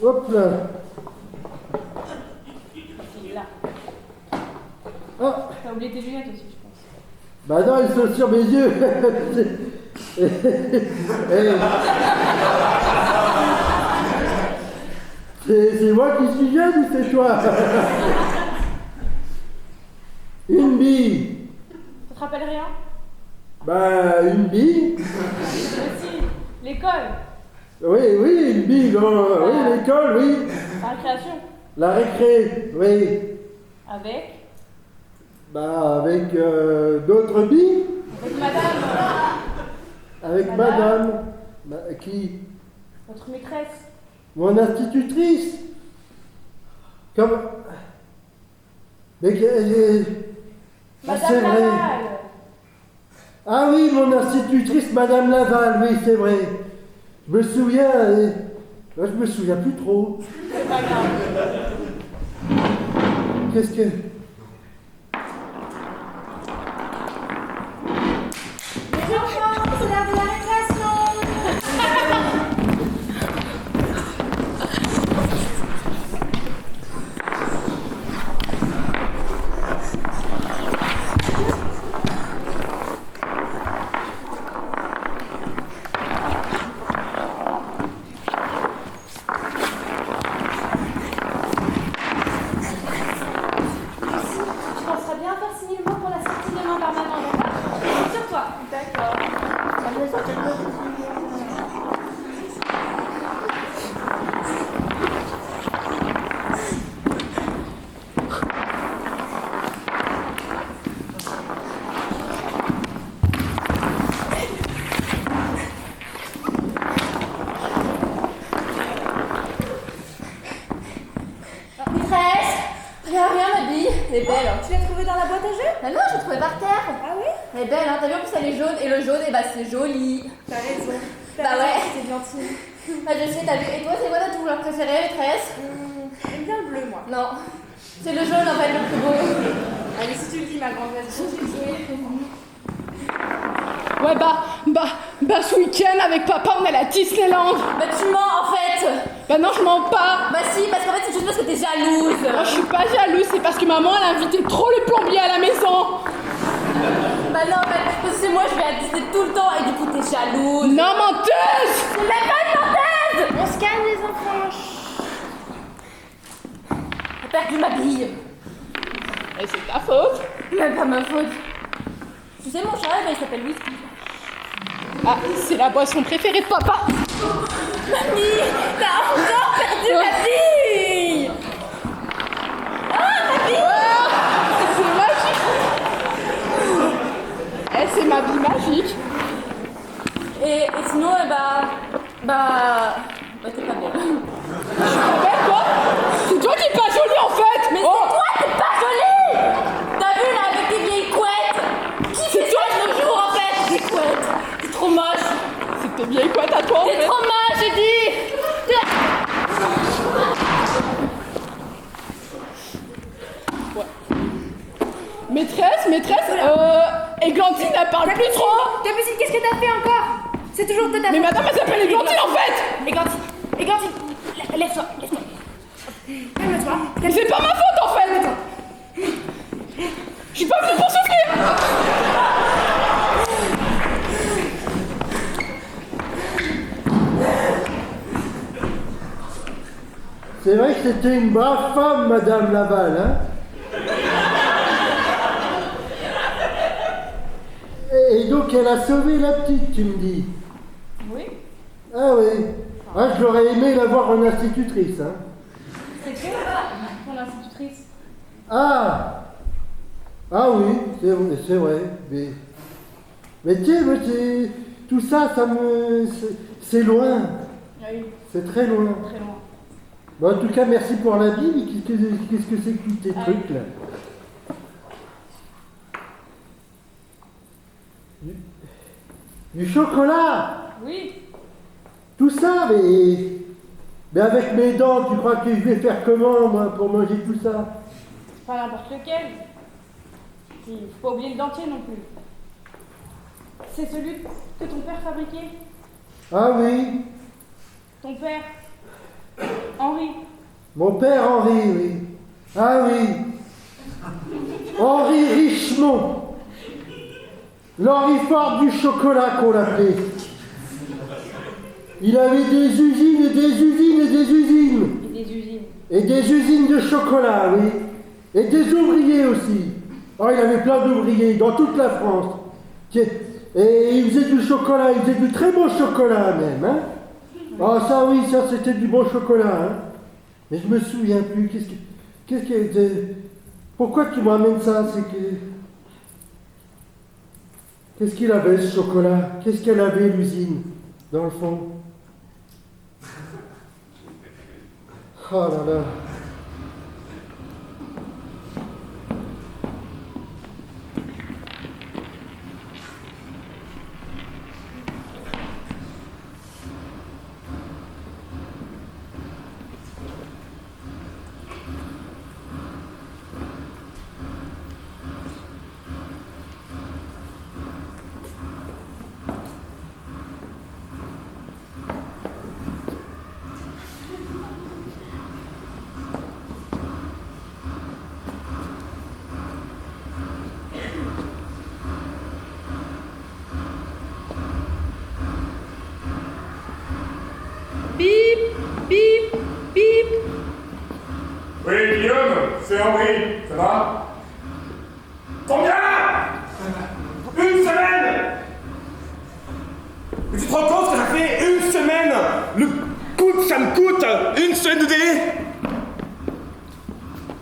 Hop là. Il est là. Ah. T'as oublié tes lunettes aussi, je pense. Bah non, ils sont sur mes yeux. C'est moi qui suis jeune ou c'est toi? Une bille. Ça te rappelle rien? Bah, une bille. Aussi, l'école. Oui, une bille, oui, l'école, oui. La récréation. La récré, oui. Avec? Bah, avec d'autres billes. Avec madame. Avec madame. Qui? Notre maîtresse. Mon institutrice. Comme. Mais Madame c'est vrai. Laval. Ah oui, mon institutrice, Madame Laval, oui, c'est vrai. Je me souviens. Moi, je me souviens plus trop. C'est pas grave. Qu'est-ce que. Les enfants, c'est l'heure de la récréation. Elle est belle. Tu l'as trouvée dans la boîte à jeux? Ah non, je l'ai trouvée par terre. Ah oui? Elle est belle, hein. T'as vu, en plus elle est jaune, et le jaune, et bah c'est joli. T'as raison. Bah ouais. C'est gentil. Bah je sais, t'as vu. Et toi, c'est quoi ta couleur préférée, maîtresse? J'aime bien le bleu, moi. Non. C'est le jaune en fait le plus beau. Allez, si tu le dis, ma grande, vas-y, continue. Ouais, bah ce week-end avec papa, on est à la Disneyland. Bah tu mens en fait. Bah non, je mens pas. Bah si, parce qu'en fait c'est juste parce que t'es jalouse. Moi, je suis pas jalouse, c'est parce que maman, elle a invité trop le plombier à la maison. Bah non, parce que c'est moi, je vais à Disney tout le temps et du coup t'es jalouse. Non, menteuse. C'est même pas une menteuse. On se calme, les enfants. J'ai perdu ma bille. Et c'est ta faute. Même pas ma faute. Tu sais, mon chat, bah, il s'appelle Whisky. Ah, c'est la boisson préférée de papa. Mamie, t'as encore perdu ma bille. Ah, ma bille. C'est magique. Eh, c'est ma bille magique. Et sinon, t'es pas belle. Je suis pas belle, quoi? C'est toi qui es pas jolie, en fait. Mais c'est toi, t'es pas jolie. T'as vu, là, avec tes vieilles couettes? Qui fait ça le jour, en fait? Des couettes. C'est trop moche. C'est tes vieilles couettes à toi, en fait. C'est trop moche, j'ai dit. Ouais. Maîtresse, Églantine, elle parle plus trop. Capucine, qu'est-ce que t'as fait encore? C'est toujours de ta faute. Mais madame, elle s'appelle Églantine, en fait. Églantine, lève-toi. Calme-toi. Mais c'est pas ma faute, en fait. Je suis pas venue pour souffler. C'est vrai que c'était une brave femme, Madame Laval, hein? Et donc elle a sauvé la petite, tu me dis? Oui. Ah oui. Ah, j'aurais aimé la voir en institutrice, hein? C'est quoi, ton institutrice? Ah! Ah oui, c'est vrai. Mais tu sais, tout ça, c'est loin. Ah oui. C'est très loin. Très loin. Bon, en tout cas, merci pour la Bible. Qu'est-ce que c'est que tous tes trucs, là? Du chocolat! Oui. Tout ça, mais avec mes dents, tu crois que je vais faire comment, moi, pour manger tout ça? Pas n'importe lequel. Il faut pas oublier le dentier non plus. C'est celui que ton père fabriquait. Ah oui, Ton père, Henri. mon père Henri, oui. Ah oui. Henri Richemont. L'Henri Ford du chocolat qu'on l'appelait. Il avait des usines et des usines et des usines. Et des usines. Et des usines de chocolat, oui. Et des ouvriers aussi. Oh, il avait plein d'ouvriers dans toute la France. Et il faisait du chocolat, il faisait du très bon chocolat même, hein. Ah ça oui, ça c'était du bon chocolat, hein. Mais je me souviens plus, pourquoi tu m'amènes ça? Qu'est-ce qu'il avait ce chocolat? Qu'est-ce qu'elle avait l'usine, dans le fond? Oh là là. Oui, Guillaume, c'est Henri, ça va? Combien? Une semaine? Mais tu te rends compte que ça fait une semaine? Ça me coûte une semaine de délai?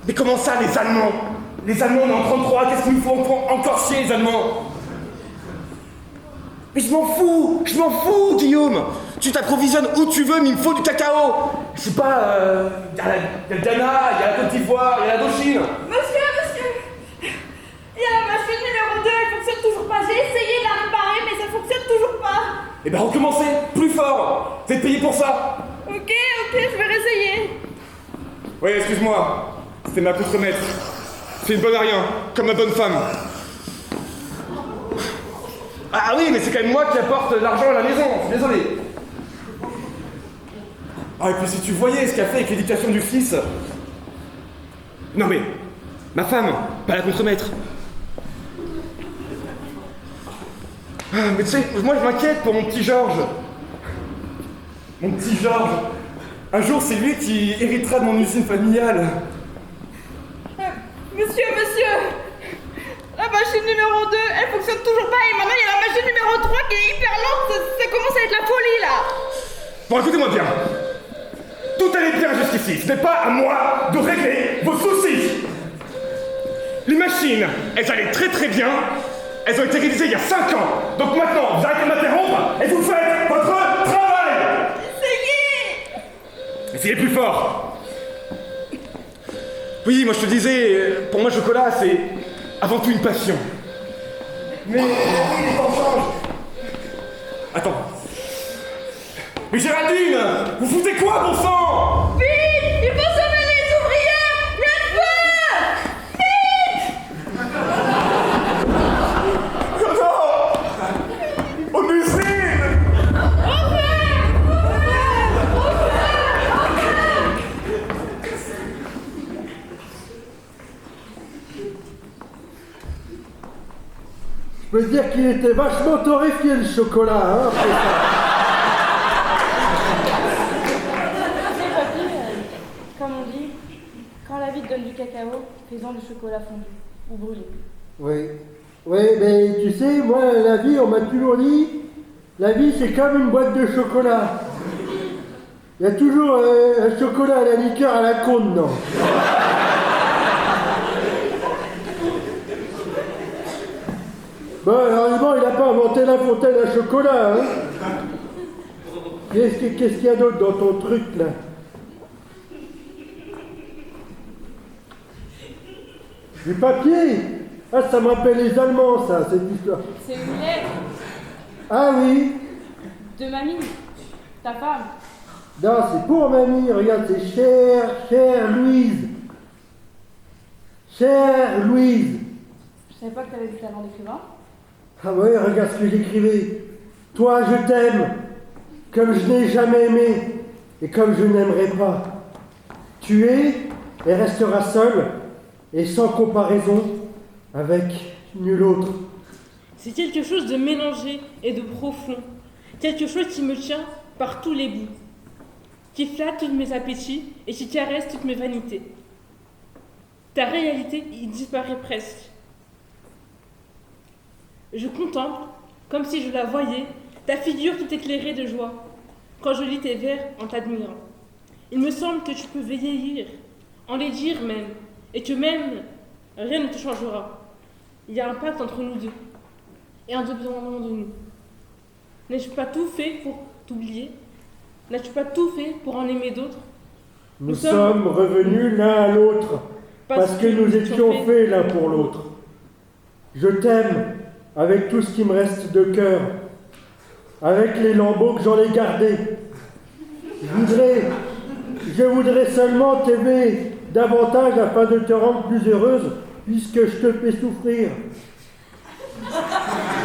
Mais comment ça, les Allemands? Les Allemands, on est en 33, qu'est-ce qu'il nous faut encore chier, les Allemands? Mais je m'en fous, Guillaume. Tu t'approvisionnes où tu veux, mais il me faut du cacao. Je sais pas, il y a le Ghana, il y a la Côte d'Ivoire, il y a l'Indochine. Monsieur, il y a la machine numéro 2, elle fonctionne toujours pas. J'ai essayé de la réparer, mais ça fonctionne toujours pas. Eh ben recommencez, plus fort. Vous êtes payé pour ça. Ok, je vais réessayer. Oui, excuse-moi, c'était ma contremaître. C'est une bonne à rien, comme ma bonne femme. Ah oui, mais c'est quand même moi qui apporte l'argent à la maison, je suis désolé. Ah, et puis si tu voyais ce qu'a fait avec l'éducation du fils. Non mais, ma femme, pas la contremaître. Ah, mais tu sais, moi je m'inquiète pour mon petit Georges. Mon petit Georges. Un jour, c'est lui qui héritera de mon usine familiale. Monsieur, la machine numéro 2, elle fonctionne toujours pas et maintenant il y a la machine numéro 3 qui est hyper lente, ça commence à être la folie là. Bon, écoutez-moi bien. Tout allait bien jusqu'ici, ce n'est pas à moi de régler vos soucis. Les machines, elles allaient très très bien, elles ont été réalisées il y a 5 ans. Donc maintenant, vous arrêtez de m'interrompre et vous faites votre travail. Essayez plus fort. Oui, moi je te disais, pour moi le chocolat c'est avant tout une passion. Mais oui, les temps changent. Attends. Mais Géraldine, vous foutez quoi, bon sang? Vite, il faut sauver les ouvrières, il y a le feu. Vite. Attends. Aux usines. Je peux dire qu'il était vachement torréfié le chocolat, hein, après ça. Comme on dit, quand la vie te donne du cacao, fais-en du chocolat fondu ou brûlé. Oui, mais tu sais, moi, la vie, on m'a toujours dit, la vie, c'est comme une boîte de chocolat. Il y a toujours un chocolat à la liqueur à la cône, non? Bon, heureusement, il n'a pas inventé la fontaine à chocolat, hein? Qu'est-ce qu'il y a d'autre dans ton truc, là? Du papier? Ah, ça me rappelle les Allemands, ça, cette histoire. C'est une lettre Ah oui? de mamie, ta femme. Non, c'est pour mamie, regarde, c'est chère Louise. Chère Louise. Je savais pas que t'avais du talent d'écrivain. Ah ouais, regarde ce que j'écrivais. Toi, je t'aime, comme je n'ai jamais aimé, et comme je n'aimerai pas. Tu es et resteras seul, et sans comparaison, avec nul autre. C'est quelque chose de mélangé et de profond. Quelque chose qui me tient par tous les bouts. Qui flatte tous mes appétits et qui caresse toutes mes vanités. Ta réalité y disparaît presque. Je contemple, comme si je la voyais, ta figure tout éclairée de joie, quand je lis tes vers en t'admirant. Il me semble que tu peux vieillir, en les dire même, et que même rien ne te changera. Il y a un pacte entre nous deux, et indépendamment de nous. N'ai-je pas tout fait pour t'oublier? N'as-tu pas tout fait pour en aimer d'autres? Nous sommes revenus l'un à l'autre, parce que nous étions faits l'un pour l'autre. Je t'aime avec tout ce qui me reste de cœur, avec les lambeaux que j'en ai gardés. Je voudrais seulement t'aimer davantage afin de te rendre plus heureuse, puisque je te fais souffrir.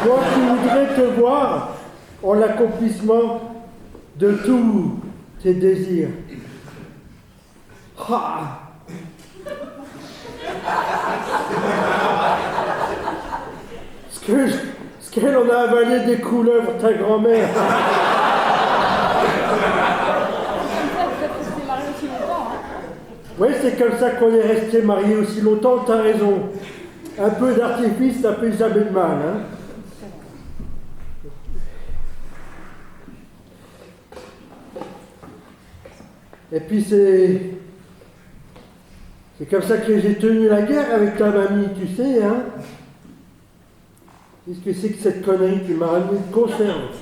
Toi qui voudrais te voir en l'accomplissement de tous tes désirs. Ah. Ce qu'elle en a avalé des couleuvres, ta grand-mère. Oui, c'est comme ça qu'on est resté mariés aussi longtemps, t'as raison. Un peu d'artifice, ça fait jamais de mal, hein. Et puis c'est comme ça que j'ai tenu la guerre avec ta mamie, tu sais, hein. Qu'est-ce que c'est que cette connerie qui m'a ramené de conserve?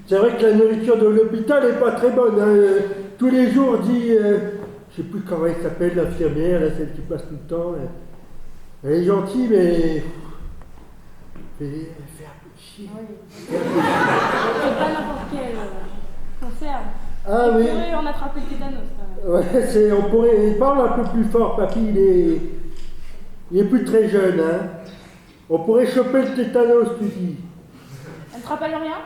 C'est vrai que la nourriture de l'hôpital n'est pas très bonne, hein. Tous les jours, dit, je sais plus comment elle s'appelle, l'infirmière, là, celle qui passe tout le temps. Elle est gentille, mais elle fait un peu chier. C'est pas n'importe quel cancer. Ah oui. On pourrait en attraper le tétanos quand même. Ouais, on pourrait. Il parle un peu plus fort, papy, il est plus très jeune, hein. On pourrait choper le tétanos, tu dis. Elle ne te rappelle rien?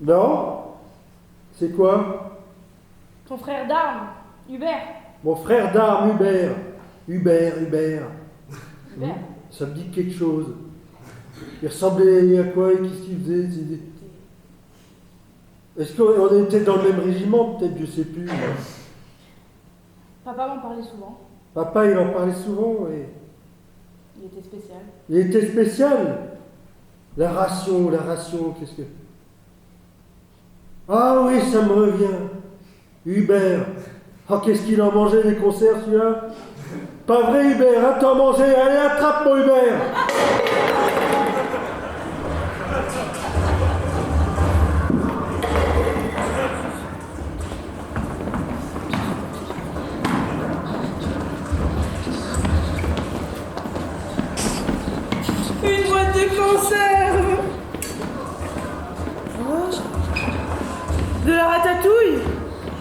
Non? C'est quoi? Ton frère d'armes, Hubert. Mon frère d'armes, Hubert. Hubert. Hubert. Ça me dit quelque chose. Il ressemblait à quoi? Qu'est-ce qu'il faisait? Est-ce qu'on était dans le même régiment? Peut-être, je sais plus. Papa m'en parlait souvent. Papa, il en parlait souvent, oui. Il était spécial. Il était spécial? La ration, qu'est-ce que... Ah oui, ça me revient. Hubert. Oh, qu'est-ce qu'il en mangeait des conserves, celui-là? Pas vrai, Hubert, hein, t'en mangeais. Allez, attrape mon Hubert. Une boîte de conserve. De la ratatouille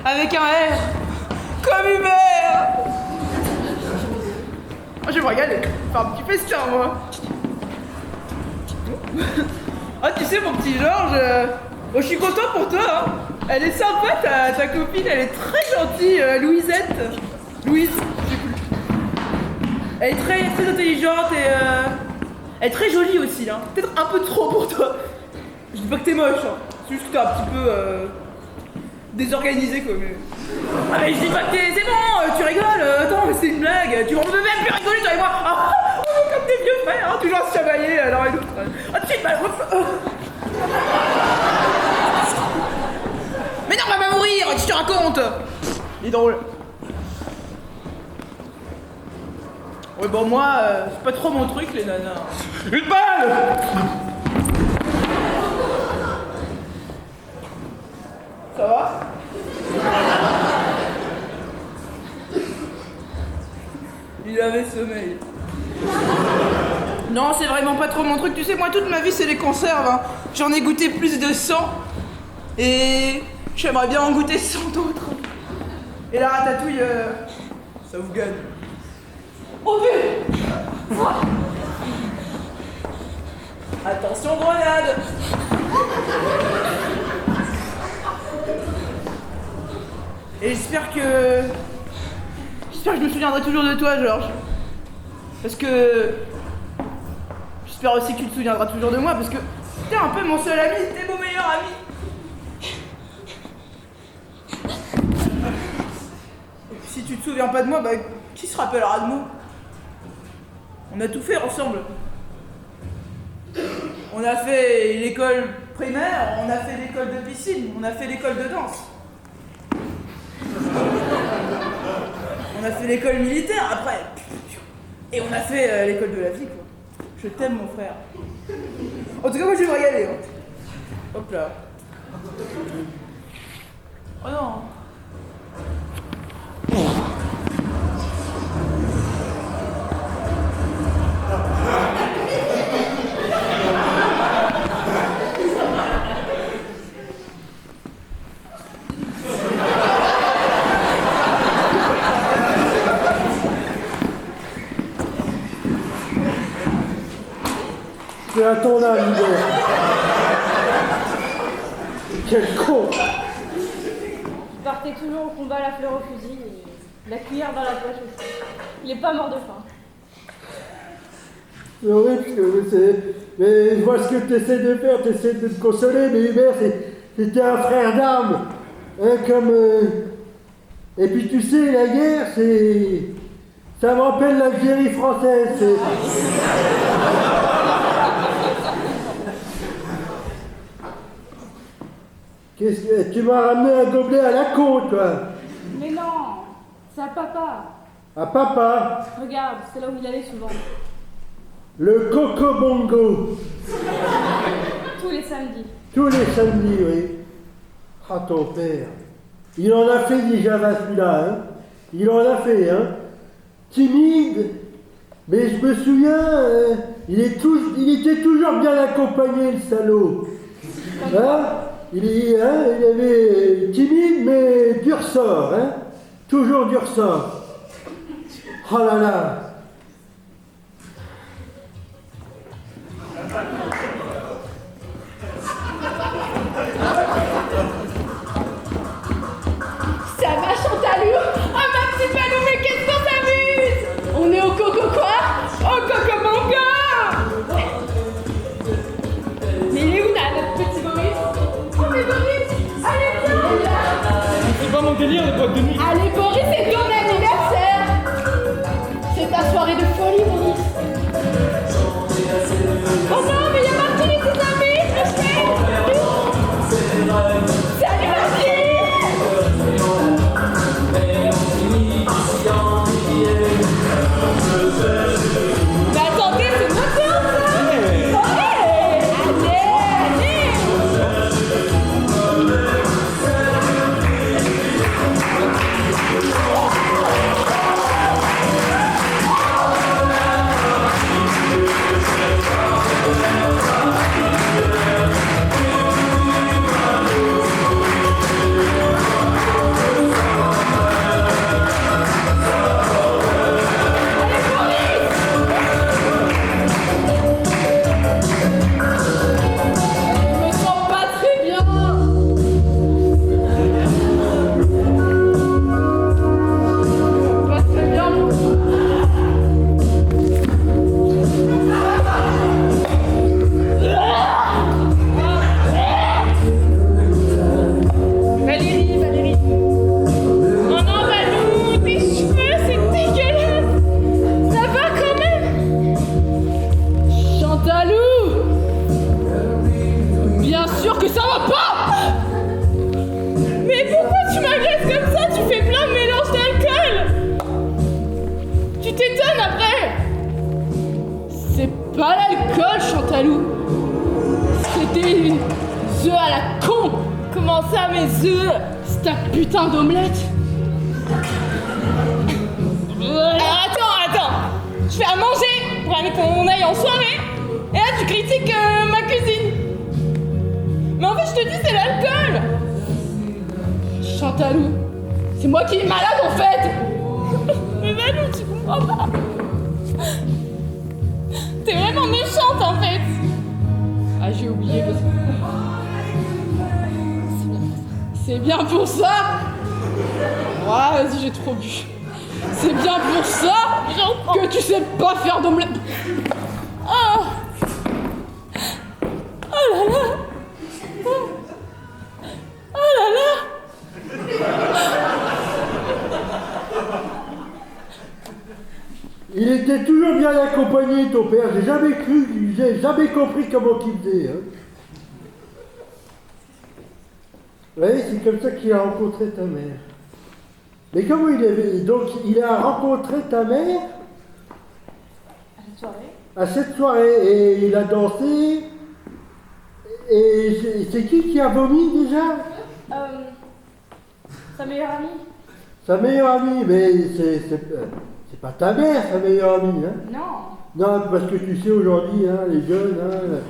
avec un R. Comme Hubert. Oh, je vais me régaler. Faire un petit festin, moi. Ah, tu sais, mon petit Georges, je suis content pour toi. Hein. Elle est sympa, ta copine. Elle est très gentille, Louisette. Louise, je sais plus. Elle est très, très intelligente et elle est très jolie aussi. Hein. Peut-être un peu trop pour toi. Je dis pas que t'es moche. Hein. C'est juste que t'es un petit peu désorganisé, quoi. Mais... Ah, mais je dis pas que t'es... C'est bon, tu rigoles. Attends, mais c'est une blague. Tu m'en peux même plus rigoler, toi et moi. Ah, on est comme des vieux frères, hein, toujours à se chamailler l'un et l'autre. Ah, tu sais, mais non, on va pas mourir, je te raconte. Il est drôle. Ouais, bon, moi, c'est pas trop mon truc, les nanas. Une balle. Ça va? Il avait sommeil. Non, c'est vraiment pas trop mon truc. Tu sais, moi, toute ma vie, c'est les conserves. Hein. J'en ai goûté plus de 100. Et j'aimerais bien en goûter 100 d'autres. Et la ratatouille, ça vous gagne. Au vu! Attention, grenade! Et j'espère que je me souviendrai toujours de toi, Georges. Parce que... J'espère aussi que tu te souviendras toujours de moi, parce que t'es un peu mon seul ami, t'es mon meilleur ami. Et puis si tu te souviens pas de moi, bah qui se rappellera de moi? On a tout fait ensemble. On a fait l'école primaire, on a fait l'école de piscine, on a fait l'école de danse. On a fait l'école militaire après. Et on a fait l'école de la vie, quoi. Je t'aime, mon frère. En tout cas, moi, je vais me régaler. Hein. Hop là. Oh non. C'est à ton âme, Hubert. Quel con! Il partait toujours au combat la fleur au fusil et la cuillère dans la poche aussi. Il est pas mort de faim. C'est horrible, mais je vois ce que tu essaies de faire, tu essaies de te consoler, mais Hubert, c'était un frère d'armes. Hein, comme... Et puis tu sais, la guerre, c'est... Ça me rappelle l'Algérie française. Qu'est-ce que... Tu m'as ramené un gobelet à la con, toi. Mais non, c'est à papa. À papa. Regarde, c'est là où il allait souvent. Le Coco Bongo. Tous les samedis. Tous les samedis, oui. Ah, ton père. Il en a fait du Java, celui-là, hein. Il en a fait, hein. Timide. Mais je me souviens, il était toujours bien accompagné, le salaud. Hein, il avait timide, mais du ressort, hein. Toujours du ressort. Oh là là. Ça va, Chantalou? Oh, ma petite Palou, mais qu'est-ce qu'on s'amuse? On est au Coco quoi? Au Coco Bongo! Mais il est où là, notre petit Boris? Oh, mais Boris! Allez, viens là! C'est pas mon délire, les boîtes de nuit. Allez, Boris, c'est ton anniversaire! C'est ta soirée de folie, Boris! Oh non, mais il y a Martine et ses amis! Je sais! Salut, Martine! Mais attendez, c'est notre tour, ça! Allez! Je me sens pas très bien! Pas très bien, moi. Valérie, Valérie. Oh non, Valou, tes cheveux, c'est dégueulasse. Ça va quand même? Chantalou! Bien sûr que ça va pas! Mais pourquoi tu m'agresses comme ça? Tu fais plein de mélange d'alcool! Tu t'étonnes après! C'est pas l'alcool, Chantalou! C'était une œuf à la con! Comment ça, mes œufs? C'est ta putain d'omelette! Alors attends! Je fais à manger pour aller qu'on aille en soirée! Et là, tu critiques ma cuisine! Mais en fait, je te dis, c'est l'alcool! Chantalou, c'est moi qui est malade en fait! Mais Valou, tu comprends pas! T'es vraiment méchante en fait! Ah, j'ai oublié parce que. C'est bien pour ça! Ouais, vas-y, j'ai trop bu. C'est bien pour ça que tu sais pas faire d'omelette! Oh! Oh là là! Oh là là! Il était toujours bien accompagné, ton père. J'ai jamais compris comment il faisait. Hein. Oui, c'est comme ça qu'il a rencontré ta mère. Mais comment il avait... Donc, il a rencontré ta mère À cette soirée. à cette soirée. Et il a dansé. Et c'est qui a vomi déjà? Sa meilleure amie. Sa meilleure amie. Mais c'est pas ta mère, sa meilleure amie. Hein. Non. Non, parce que tu sais, aujourd'hui, hein, les jeunes, hein,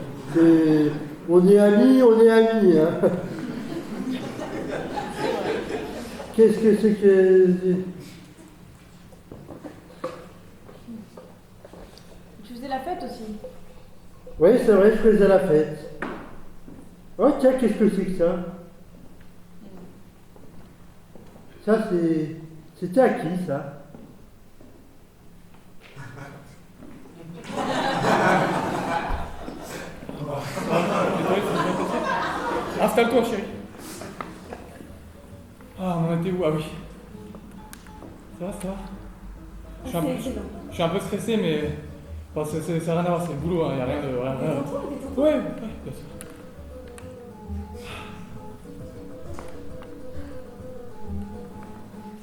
on est amis. Hein. Qu'est-ce que c'est que... Tu faisais la fête aussi. Oui, c'est vrai, je faisais la fête. Oh tiens, qu'est-ce que c'est que ça? Ça, c'était à qui, ça? Installe-toi, chérie. Ah, on en était où? Ah oui. Ça va? Je suis un peu stressé, mais bon, ça n'a rien à voir, c'est le boulot, il n'y a rien de... Ouais, bien sûr.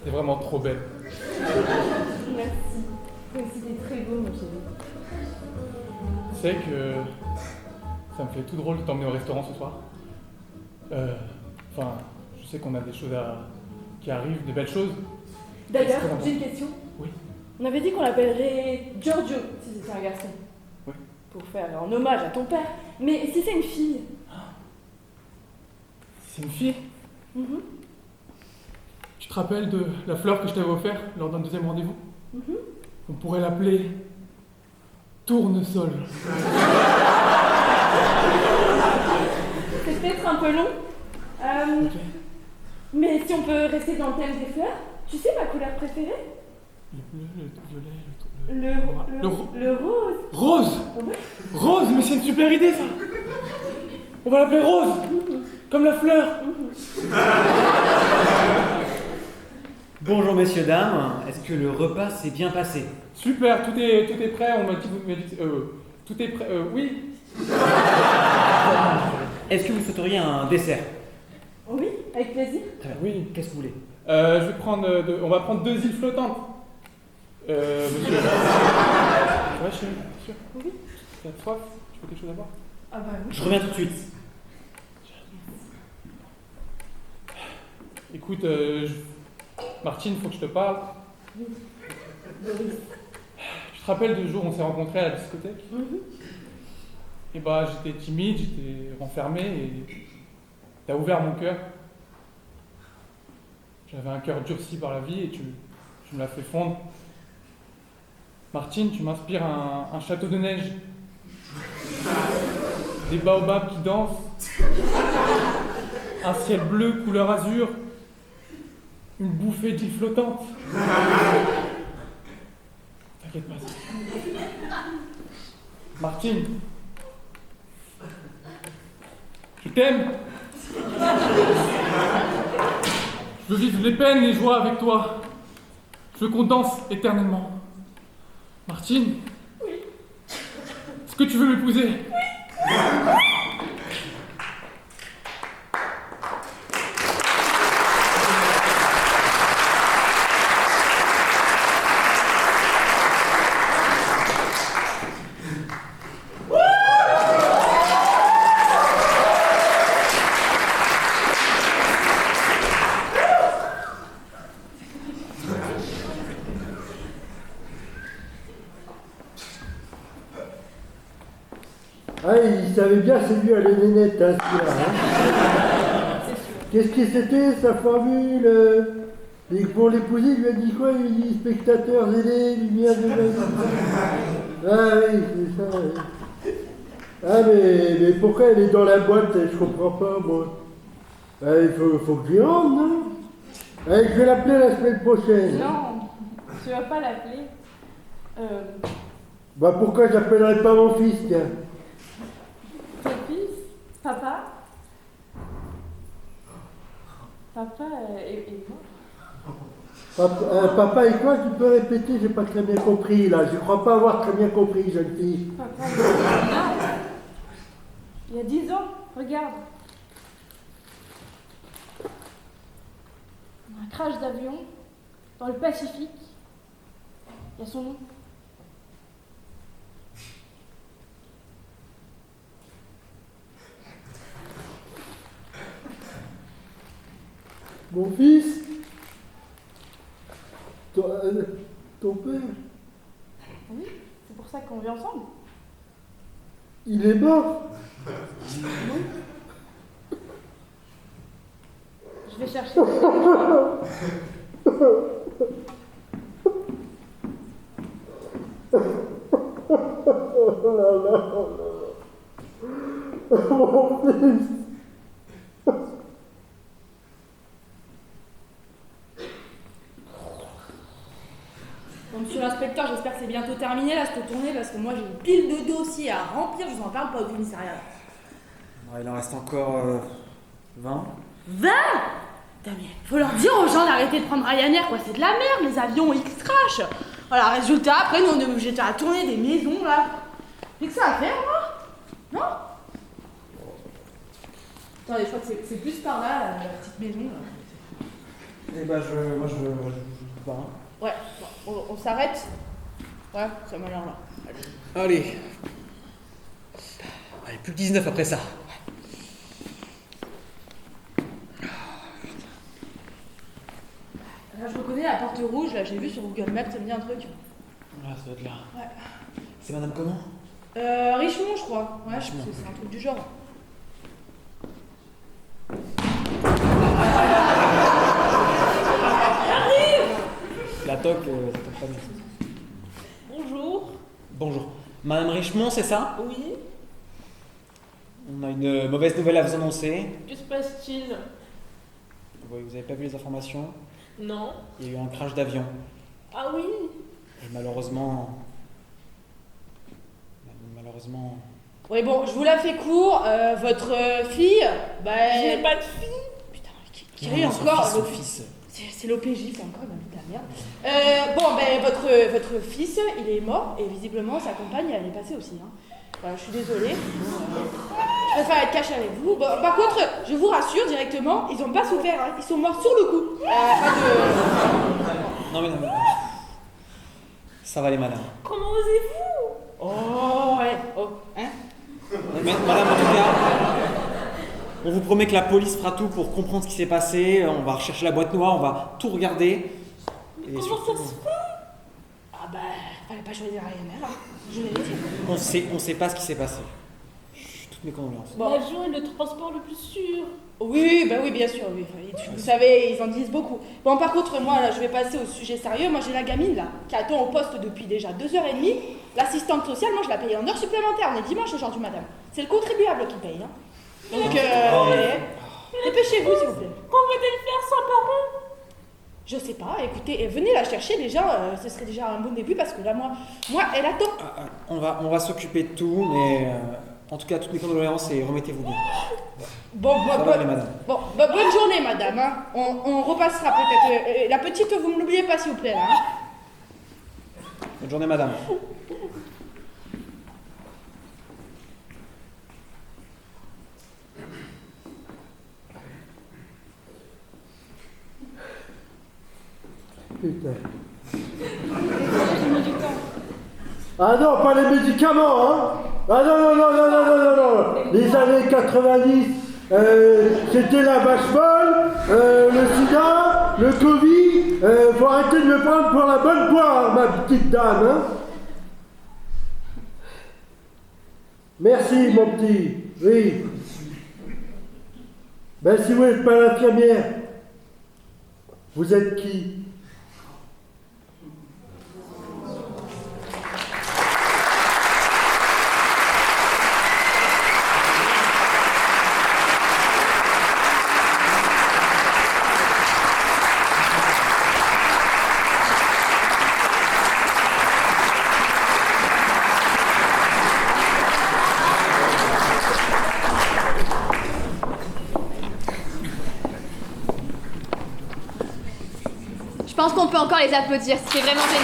T'es vraiment trop belle. Merci. Toi aussi, t'es très beau, mon chéri. Tu sais que ça me fait tout drôle de t'emmener au restaurant ce soir. Enfin, je sais qu'on a des choses qui arrivent, des belles choses. D'ailleurs, C'est très j'ai une question. Oui. On avait dit qu'on l'appellerait Giorgio si c'était un garçon. Oui. Pour faire un hommage à ton père. Mais si c'est une fille. C'est une fille. Tu te rappelles de la fleur que je t'avais offerte lors d'un deuxième rendez-vous? On pourrait l'appeler Tournesol. C'est peut-être un peu long. Mais si on peut rester dans le thème des fleurs, tu sais ma couleur préférée? Le violet, Le rose. Rose. Rose, mais c'est une super idée ça. On va l'appeler Rose, comme la fleur. Bonjour messieurs, dames, est-ce que le repas s'est bien passé? Super, tout est prêt, on m'a dit, tout est prêt, oui. Est-ce que vous souhaiteriez un dessert? Oui, avec plaisir. Très bien, oui, qu'est-ce que vous voulez? Je vais prendre, on va prendre 2 îles flottantes. Monsieur. Ouais, chérie, sûr. Oui. T'as soif? Tu veux quelque chose à boire? Ah bah oui. Je reviens tout de suite. Écoute, Martine, faut que je te parle. Oui. Boris. Tu te rappelles du jour où on s'est rencontrés à la discothèque? Et bah, j'étais timide, j'étais renfermé et t'as ouvert mon cœur. J'avais un cœur durci par la vie et tu me l'as fait fondre. Martine, tu m'inspires un château de neige. Des baobabs qui dansent. Un ciel bleu couleur azur. Une bouffée d'îles flottantes. T'inquiète pas. Martine. Je t'aime. Je veux vivre les peines et les joies avec toi. Je veux qu'on danse éternellement. Martine. Oui. Est-ce que tu veux m'épouser? Oui. Ah, il savait bien séduire les nénettes, hein, celui-là, hein. Qu'est-ce que c'était, sa formule et pour l'épouser, il lui a dit quoi? Il lui a dit spectateurs aidés, lumière de la... Ah oui, c'est ça, oui. Ah, mais pourquoi elle est dans la boîte? Je comprends pas, moi. Ah, il faut que j'y rentre, non? Allez, je vais l'appeler la semaine prochaine. Non, tu vas pas l'appeler. Bah pourquoi j'appellerais pas mon fils, tiens? Ton fils? Papa? Papa est mort. Papa et quoi? Tu peux répéter? J'ai pas très bien compris, là. Je crois pas avoir très bien compris, jeune fille. Papa est mort. Il y a 10 ans, regarde. Un crash d'avion dans le Pacifique. Il y a son nom. Mon fils? Ton père? Oui, c'est pour ça qu'on vit ensemble. Il est mort? Oui. Je vais chercher. Oh là là, oh là là. Mon fils. Bon, monsieur l'inspecteur, j'espère que c'est bientôt terminé là cette tournée parce que moi j'ai une pile de dossiers à remplir, je vous en parle pas au commissariat. Il en reste encore 20. 20 Putain, mais faut leur dire aux gens d'arrêter de prendre Ryanair, quoi, c'est de la merde, les avions ils crash. Voilà, résultat, après nous on est obligés de faire la tournée des maisons là. J'ai que ça à faire, moi? Non? Attendez, je crois que c'est plus par là, la petite maison là. Eh ben, moi, je pas. Hein. Ouais, on s'arrête. Ouais, ça m'a l'air là. Allez. Allez, plus que 19 après ça. Là, je reconnais la porte rouge, là, j'ai vu sur Google Maps, ça me dit un truc. Ah, ça doit être là. Ouais. C'est madame comment? Richemont, je crois. Ouais, Richemont. c'est un truc du genre. J'arrive! La toque, ça toque pas bien. Bonjour. Bonjour. Madame Richemont, c'est ça? Oui. On a une mauvaise nouvelle à vous annoncer. Que se passe-t-il? Oui, vous avez pas vu les informations? Non. Il y a eu un crash d'avion. Ah oui? Et malheureusement... Oui, bon, je vous la fais court. Votre fille, bah... Je n'ai pas de fille. Qui a eu encore son fils. C'est l'OPJ, c'est encore de la merde. Bon, ben votre fils, il est mort et visiblement sa compagne, elle est passée aussi. Hein. Voilà, je suis désolée. Je préfère être cash avec vous. Bon, par contre, je vous rassure directement, ils n'ont pas souffert. Hein. Ils sont morts sur le coup. Non mais. Ça va aller, madame. Comment osez-vous? Oh, ouais. Oh, hein? Mais, madame, en tout cas, on vous promet que la police fera tout pour comprendre ce qui s'est passé. On va rechercher la boîte noire, on va tout regarder. Et comment surtout, ça se fait? Ah bah, fallait pas choisir Ryanair. Hein. Je l'ai dit. on sait pas ce qui s'est passé. Toutes mes condoléances. Bon. L'avion est le transport le plus sûr. Oui, bah oui, bien sûr, oui. Vous savez, ils en disent beaucoup. Bon, par contre, moi, là, je vais passer au sujet sérieux. Moi, j'ai la gamine, là, qui attend au poste depuis déjà 2h30. L'assistante sociale, moi, je la paye en heures supplémentaires. On est dimanche aujourd'hui, madame. C'est le contribuable qui paye, hein. Donc, dépêchez-vous, s'il vous plaît. Qu'on va-t-elle faire sans parents? Je sais pas, écoutez, venez la chercher déjà, ce serait déjà un bon début, parce que là, moi, elle attend. On va s'occuper de tout, mais en tout cas, toutes mes condoléances et remettez-vous bien. Bon, madame. Bonne journée, madame. Hein. On repassera peut-être. La petite, vous me l'oubliez pas, s'il vous plaît. Là, hein. Bonne journée, madame. Putain. Ah non, pas les médicaments, hein. Ah non. Les années 90, c'était la vache folle, le sida, le Covid. Faut arrêter de me prendre pour la bonne poire, ma petite dame, hein. Merci, mon petit. Oui. Ben, si vous n'êtes pas l'infirmière, vous êtes qui? Je pense qu'on peut encore les applaudir, c'est vraiment génial.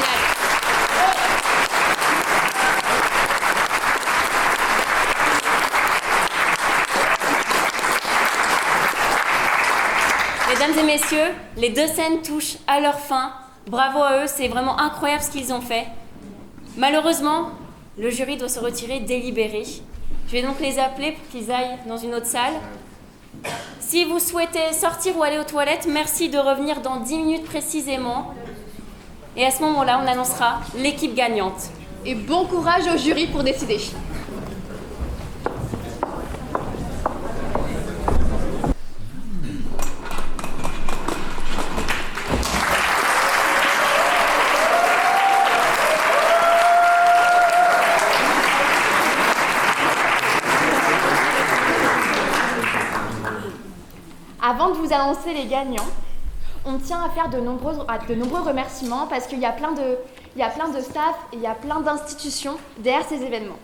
Mesdames et messieurs, les deux scènes touchent à leur fin. Bravo à eux, c'est vraiment incroyable ce qu'ils ont fait. Malheureusement, le jury doit se retirer délibéré. Je vais donc les appeler pour qu'ils aillent dans une autre salle. Si vous souhaitez sortir ou aller aux toilettes, merci de revenir dans 10 minutes précisément. Et à ce moment-là, on annoncera l'équipe gagnante. Et bon courage au jury pour décider. Avant de vous annoncer les gagnants, on tient à faire de nombreux remerciements parce qu'il y a plein de staff et il y a plein d'institutions derrière ces événements.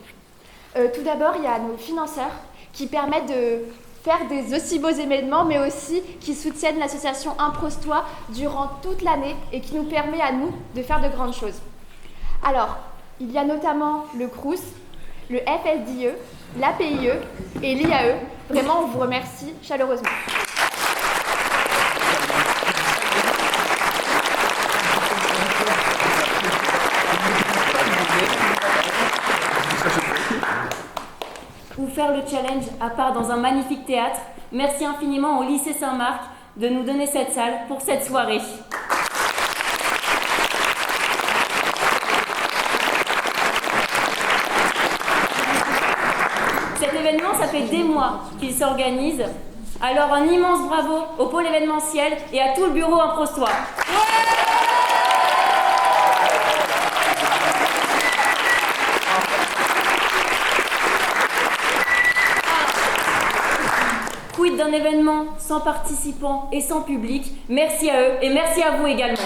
Tout d'abord, il y a nos financeurs qui permettent de faire des aussi beaux événements, mais aussi qui soutiennent l'association Improstois durant toute l'année et qui nous permet à nous de faire de grandes choses. Alors, il y a notamment le CRUS, le FSDIE, l'APIE et l'IAE. Vraiment, on vous remercie chaleureusement. faire le challenge à part dans un magnifique théâtre. Merci infiniment au lycée Saint-Marc de nous donner cette salle pour cette soirée. Cet événement, ça fait des mois qu'il s'organise. Alors un immense bravo au pôle événementiel et à tout le bureau improstois. Quid d'un événement sans participants et sans public? Merci à eux et merci à vous également.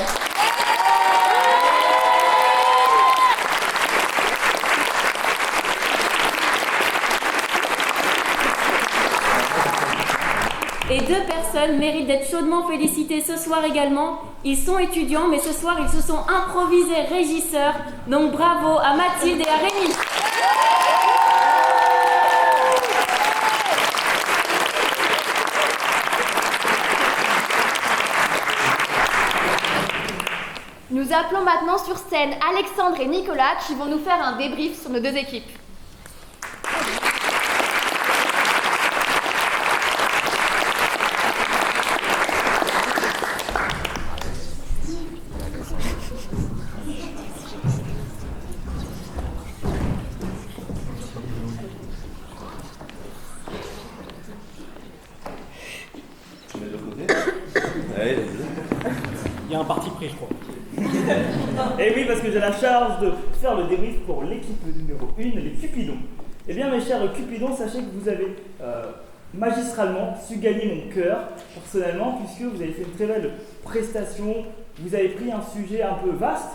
Et 2 personnes méritent d'être chaudement félicitées ce soir également. Ils sont étudiants, mais ce soir, ils se sont improvisés régisseurs. Donc bravo à Mathilde et à Rémi. Nous appelons maintenant sur scène Alexandre et Nicolas qui vont nous faire un débrief sur nos 2 équipes. Il y a un parti pris, je crois. Et oui, parce que j'ai la charge de faire le débrief pour l'équipe numéro 1, les Cupidons. Eh bien, mes chers Cupidons, sachez que vous avez magistralement su gagner mon cœur, personnellement, puisque vous avez fait une très belle prestation. Vous avez pris un sujet un peu vaste,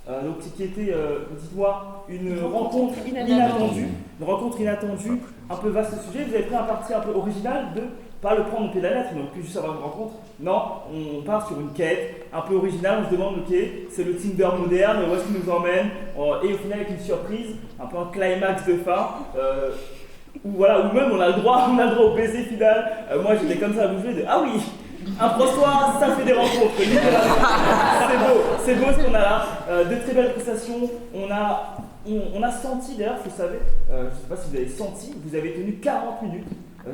donc qui était, dites-moi, une rencontre inattendue. Une rencontre inattendue, un peu vaste sujet. Vous avez pris un parti un peu original de pas le prendre au pied de la lettre, donc juste avoir une rencontre. Non, on part sur une quête un peu originale, on se demande, ok, c'est le Tinder moderne, où est-ce qu'il nous emmène, et au final avec une surprise, un peu un climax de fin, ou voilà, ou même on a le droit au baiser final. Moi j'étais comme ça à bouger de, ah oui, un prostoir, ça fait des rencontres, c'est beau ce qu'on a là, de très belles prestations, on a senti d'ailleurs, vous savez, je ne sais pas si vous avez senti, vous avez tenu 40 minutes.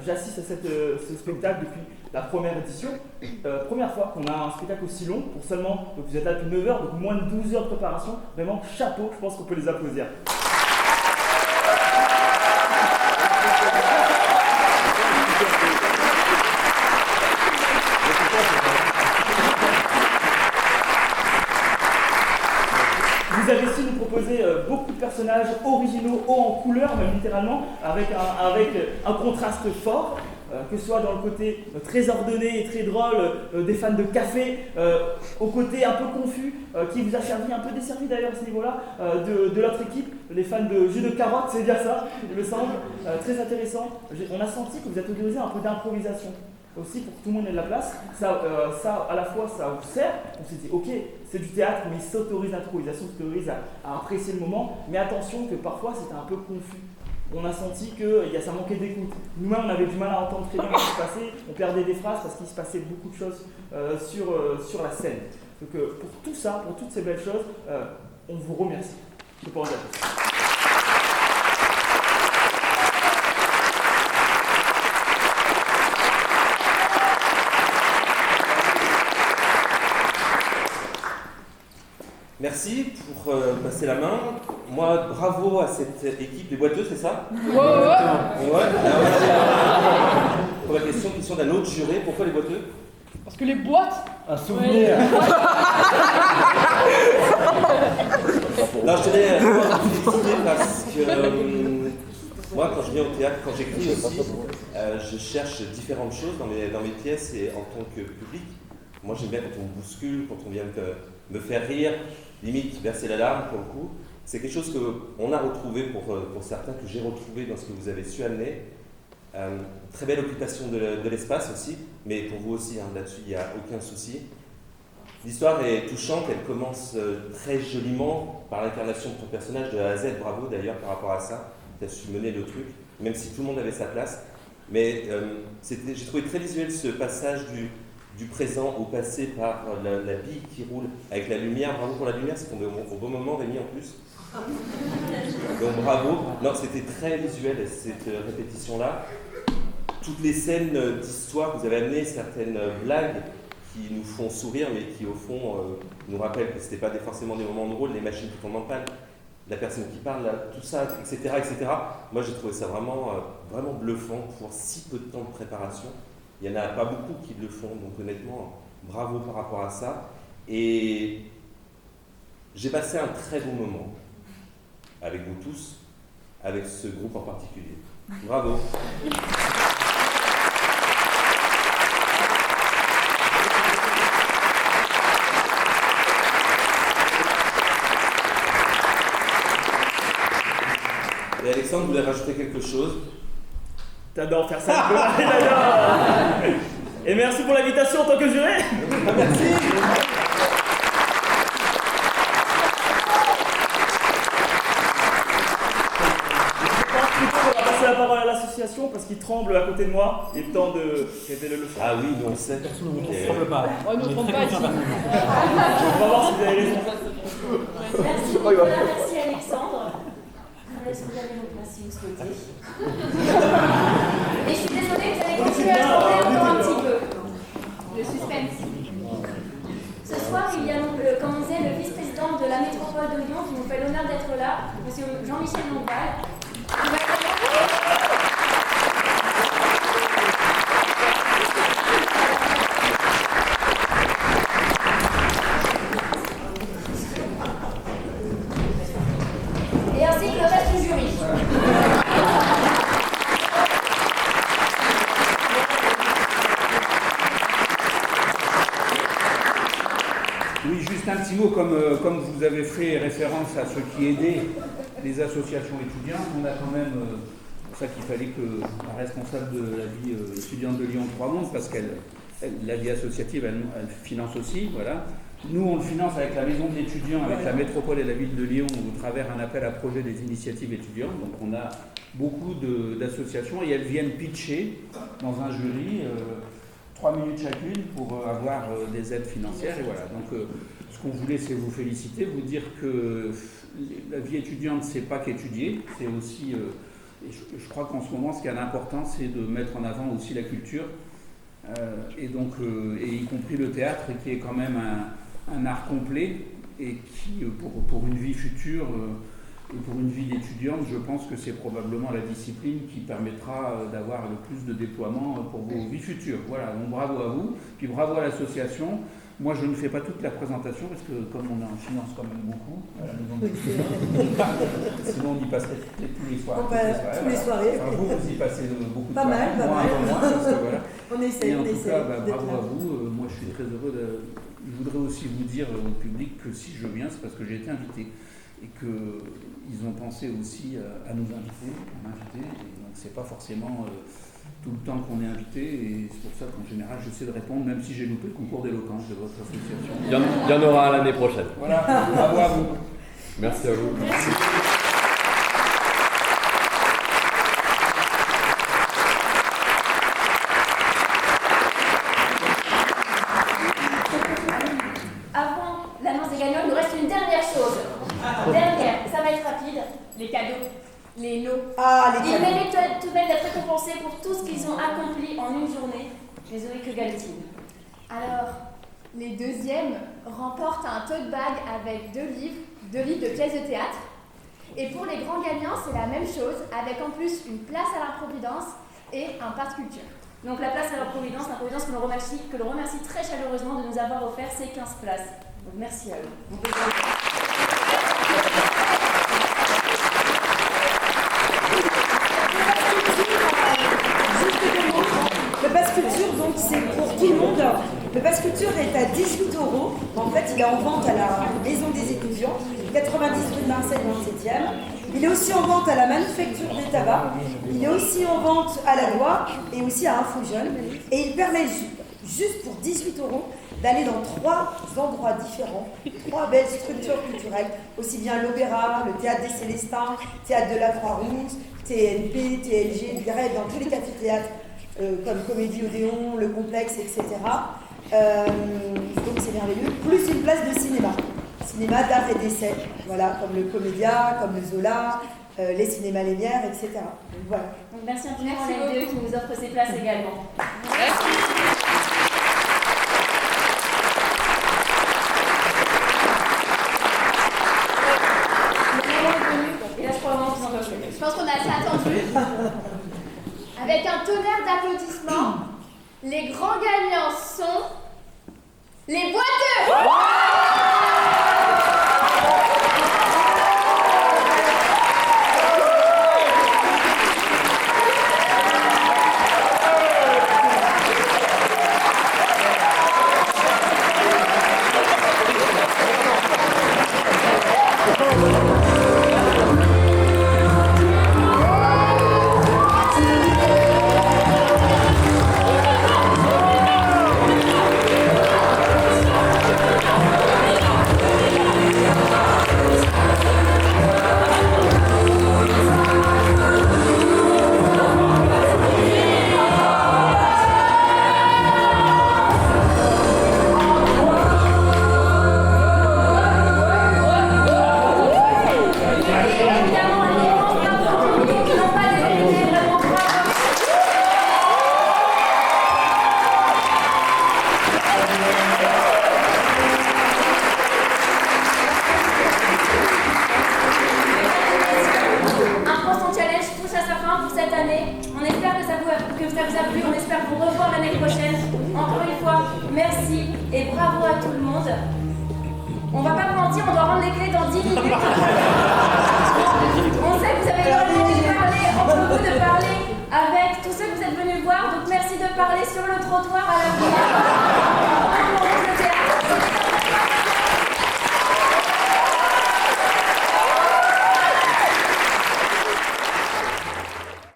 J'assiste à ce spectacle depuis la première édition. Première fois qu'on a un spectacle aussi long, pour seulement, donc vous êtes là depuis 9 heures, donc moins de 12 heures de préparation. Vraiment, chapeau, je pense qu'on peut les applaudir. Vous avez su nous proposer beaucoup de personnages originaux, hauts en couleur, même littéralement, avec un contraste fort, que ce soit dans le côté très ordonné et très drôle des fans de café, au côté un peu confus, qui vous a servi, un peu desservi d'ailleurs à ce niveau-là, de l'autre équipe, les fans de jus de carottes, c'est bien ça, il me semble, très intéressant. On a senti que vous êtes autorisé un peu d'improvisation. Aussi pour que tout le monde ait de la place, ça à la fois ça vous sert, on s'est dit ok c'est du théâtre mais il s'autorise l'improvisation, s'autorise à apprécier le moment, mais attention que parfois c'était un peu confus. On a senti que ça manquait d'écoute. Nous-mêmes on avait du mal à entendre très bien ce qui se passait, on perdait des phrases parce qu'il se passait beaucoup de choses sur la scène. Donc pour tout ça, pour toutes ces belles choses, on vous remercie. Je peux en dire. Merci pour passer la main. Moi, bravo à cette équipe des boiteux, c'est ça? Ouais. Pour la question d'un autre juré, pourquoi les boiteux? Parce que les boîtes. Un souvenir. Non, je tenais à vous féliciter parce que moi, quand je viens au théâtre, quand j'écris aussi, je cherche différentes choses dans mes pièces et en tant que public. Moi, j'aime bien quand on me bouscule, quand on vient me faire rire, limite verser la larme pour le coup. C'est quelque chose qu'on a retrouvé pour certains, que j'ai retrouvé dans ce que vous avez su amener. Très belle occupation de l'espace aussi, mais pour vous aussi, là-dessus, il n'y a aucun souci. L'histoire est touchante, elle commence très joliment par l'incarnation de ton personnage de A à Z. Bravo d'ailleurs par rapport à ça, tu as su mener le truc, même si tout le monde avait sa place. Mais j'ai trouvé très visuel ce passage du présent au passé par la bille qui roule avec la lumière. Bravo pour la lumière, c'est tombé au bon moment, Rémi, en plus. Donc bravo. Non, c'était très visuel cette répétition-là. Toutes les scènes d'histoire, vous avez amené certaines blagues qui nous font sourire, mais qui au fond nous rappellent que ce n'était pas forcément des moments drôles, les machines qui tombent en panne, la personne qui parle, tout ça, etc. etc. Moi j'ai trouvé ça vraiment, vraiment bluffant pour si peu de temps de préparation. Il n'y en a pas beaucoup qui le font, donc honnêtement, bravo par rapport à ça. Et j'ai passé un très bon moment avec vous tous, avec ce groupe en particulier. Bravo. Et Alexandre, vous voulez rajouter quelque chose? T'adores faire ça, t'adores. Et merci pour l'invitation en tant que juré. Merci. On va passer la parole à l'association parce qu'il tremble à côté de moi. Il est temps de révéler le fait. Ah oui, nous on sait. Personne ne tremble pas. Oh, ne trompe pas ici. On va voir si vous avez raison. Merci Nicolas, merci Alexandre. Est-ce que vous allez vous placer où souhaitez? Et je suis désolée, vous allez continuer à trembler encore un petit peu. Le suspense. Ce soir, il y a donc, comme on disait, le vice-président de la métropole de Lyon qui nous fait l'honneur d'être là, monsieur Jean-Michel Lonval. Et ainsi que le reste du jury. Oui, juste un petit mot, comme vous avez fait référence à ce qui aidait les associations étudiantes, on a quand même, c'est pour ça qu'il fallait que la responsable de la vie étudiante de Lyon 3 mondes, parce qu'elle, la vie associative, elle finance aussi, voilà. Nous, on le finance avec la maison de l'étudiant, avec la métropole et la ville de Lyon, au travers un appel à projet des initiatives étudiantes. Donc on a beaucoup d'associations et elles viennent pitcher dans un jury 3 minutes chacune pour avoir des aides financières. Et voilà. Donc ce qu'on voulait, c'est vous féliciter, vous dire que la vie étudiante, c'est pas qu'étudier, c'est aussi, et je crois qu'en ce moment, ce qui est important, c'est de mettre en avant aussi la culture, et donc, et y compris le théâtre, qui est quand même un art complet, et qui, pour une vie future, et pour une vie d'étudiante, je pense que c'est probablement la discipline qui permettra d'avoir le plus de déploiement pour vos vies futures. Voilà, donc bravo à vous, puis bravo à l'association. Moi, je ne fais pas toute la présentation, parce que comme on en finance quand même beaucoup, sinon on y passerait tous les soirs. Tous les soirées. Enfin, vous y passez beaucoup de pas soirées, mal, pas moi, mal. parce que, voilà. On essaie, et en on tout essaie cas, d'être bravo là. à vous. Moi, je suis très heureux je voudrais aussi vous dire au public que si je viens, c'est parce que j'ai été invité. Et qu'ils ont pensé aussi à nous inviter, et donc c'est pas forcément tout le temps qu'on est invité, et c'est pour ça qu'en général j'essaie de répondre, même si j'ai loupé le concours d'éloquence de votre association. Il y en aura l'année prochaine. Voilà, bravo à vous. Merci à vous. Merci. Avant l'annonce des gagnants, il nous reste une dernière chose. Dernière, ça va être rapide. Les cadeaux, les lots. Ah, les Ils cadeaux. méritent tout de même d'être récompensés pour tout ce qu'ils ont accompli en une journée. Désolée que Galtine. Alors, les deuxièmes remportent un tote bag avec 2 livres de pièces de théâtre. Et pour les grands gagnants, c'est la même chose, avec en plus une place à l'Improvidence et un pass culture. Donc la place à l'Improvidence que l'on remercie très chaleureusement de nous avoir offert ces 15 places. Donc merci à eux. Le pass culture, donc, c'est pour tout le monde. Le pass culture est à 18 €. En fait, il est en vente à la Maison des étudiants, 90 rue de Marseille dans le 7e. Il est aussi en vente à la Manufacture des tabacs. Il est aussi en vente à la Loire et aussi à Infojeune. Et il permet juste pour 18 € d'aller dans 3 endroits différents, 3 belles structures culturelles, aussi bien l'Opéra, le Théâtre des Célestins, Théâtre de la Croix-Rouge, TNP, TLG, dans tous les cafés-théâtres comme Comédie Odéon, Le Complexe, etc. Donc c'est merveilleux. Plus une place de cinéma. Cinéma d'art et d'essai. Voilà, comme le Comédia, comme le Zola, les cinémas Lumière, etc. Donc voilà. Donc merci infiniment à les deux qui nous offrent ces places également. Je pense qu'on a assez attendu. Avec un tonnerre d'applaudissements, les grands gagnants sont les boiteux. On va pas vous mentir, on doit rendre les clés dans 10 minutes. On sait que vous avez envie de parler, entre vous de parler avec tous ceux que vous êtes venus voir, donc merci de parler sur le trottoir à l'avenir.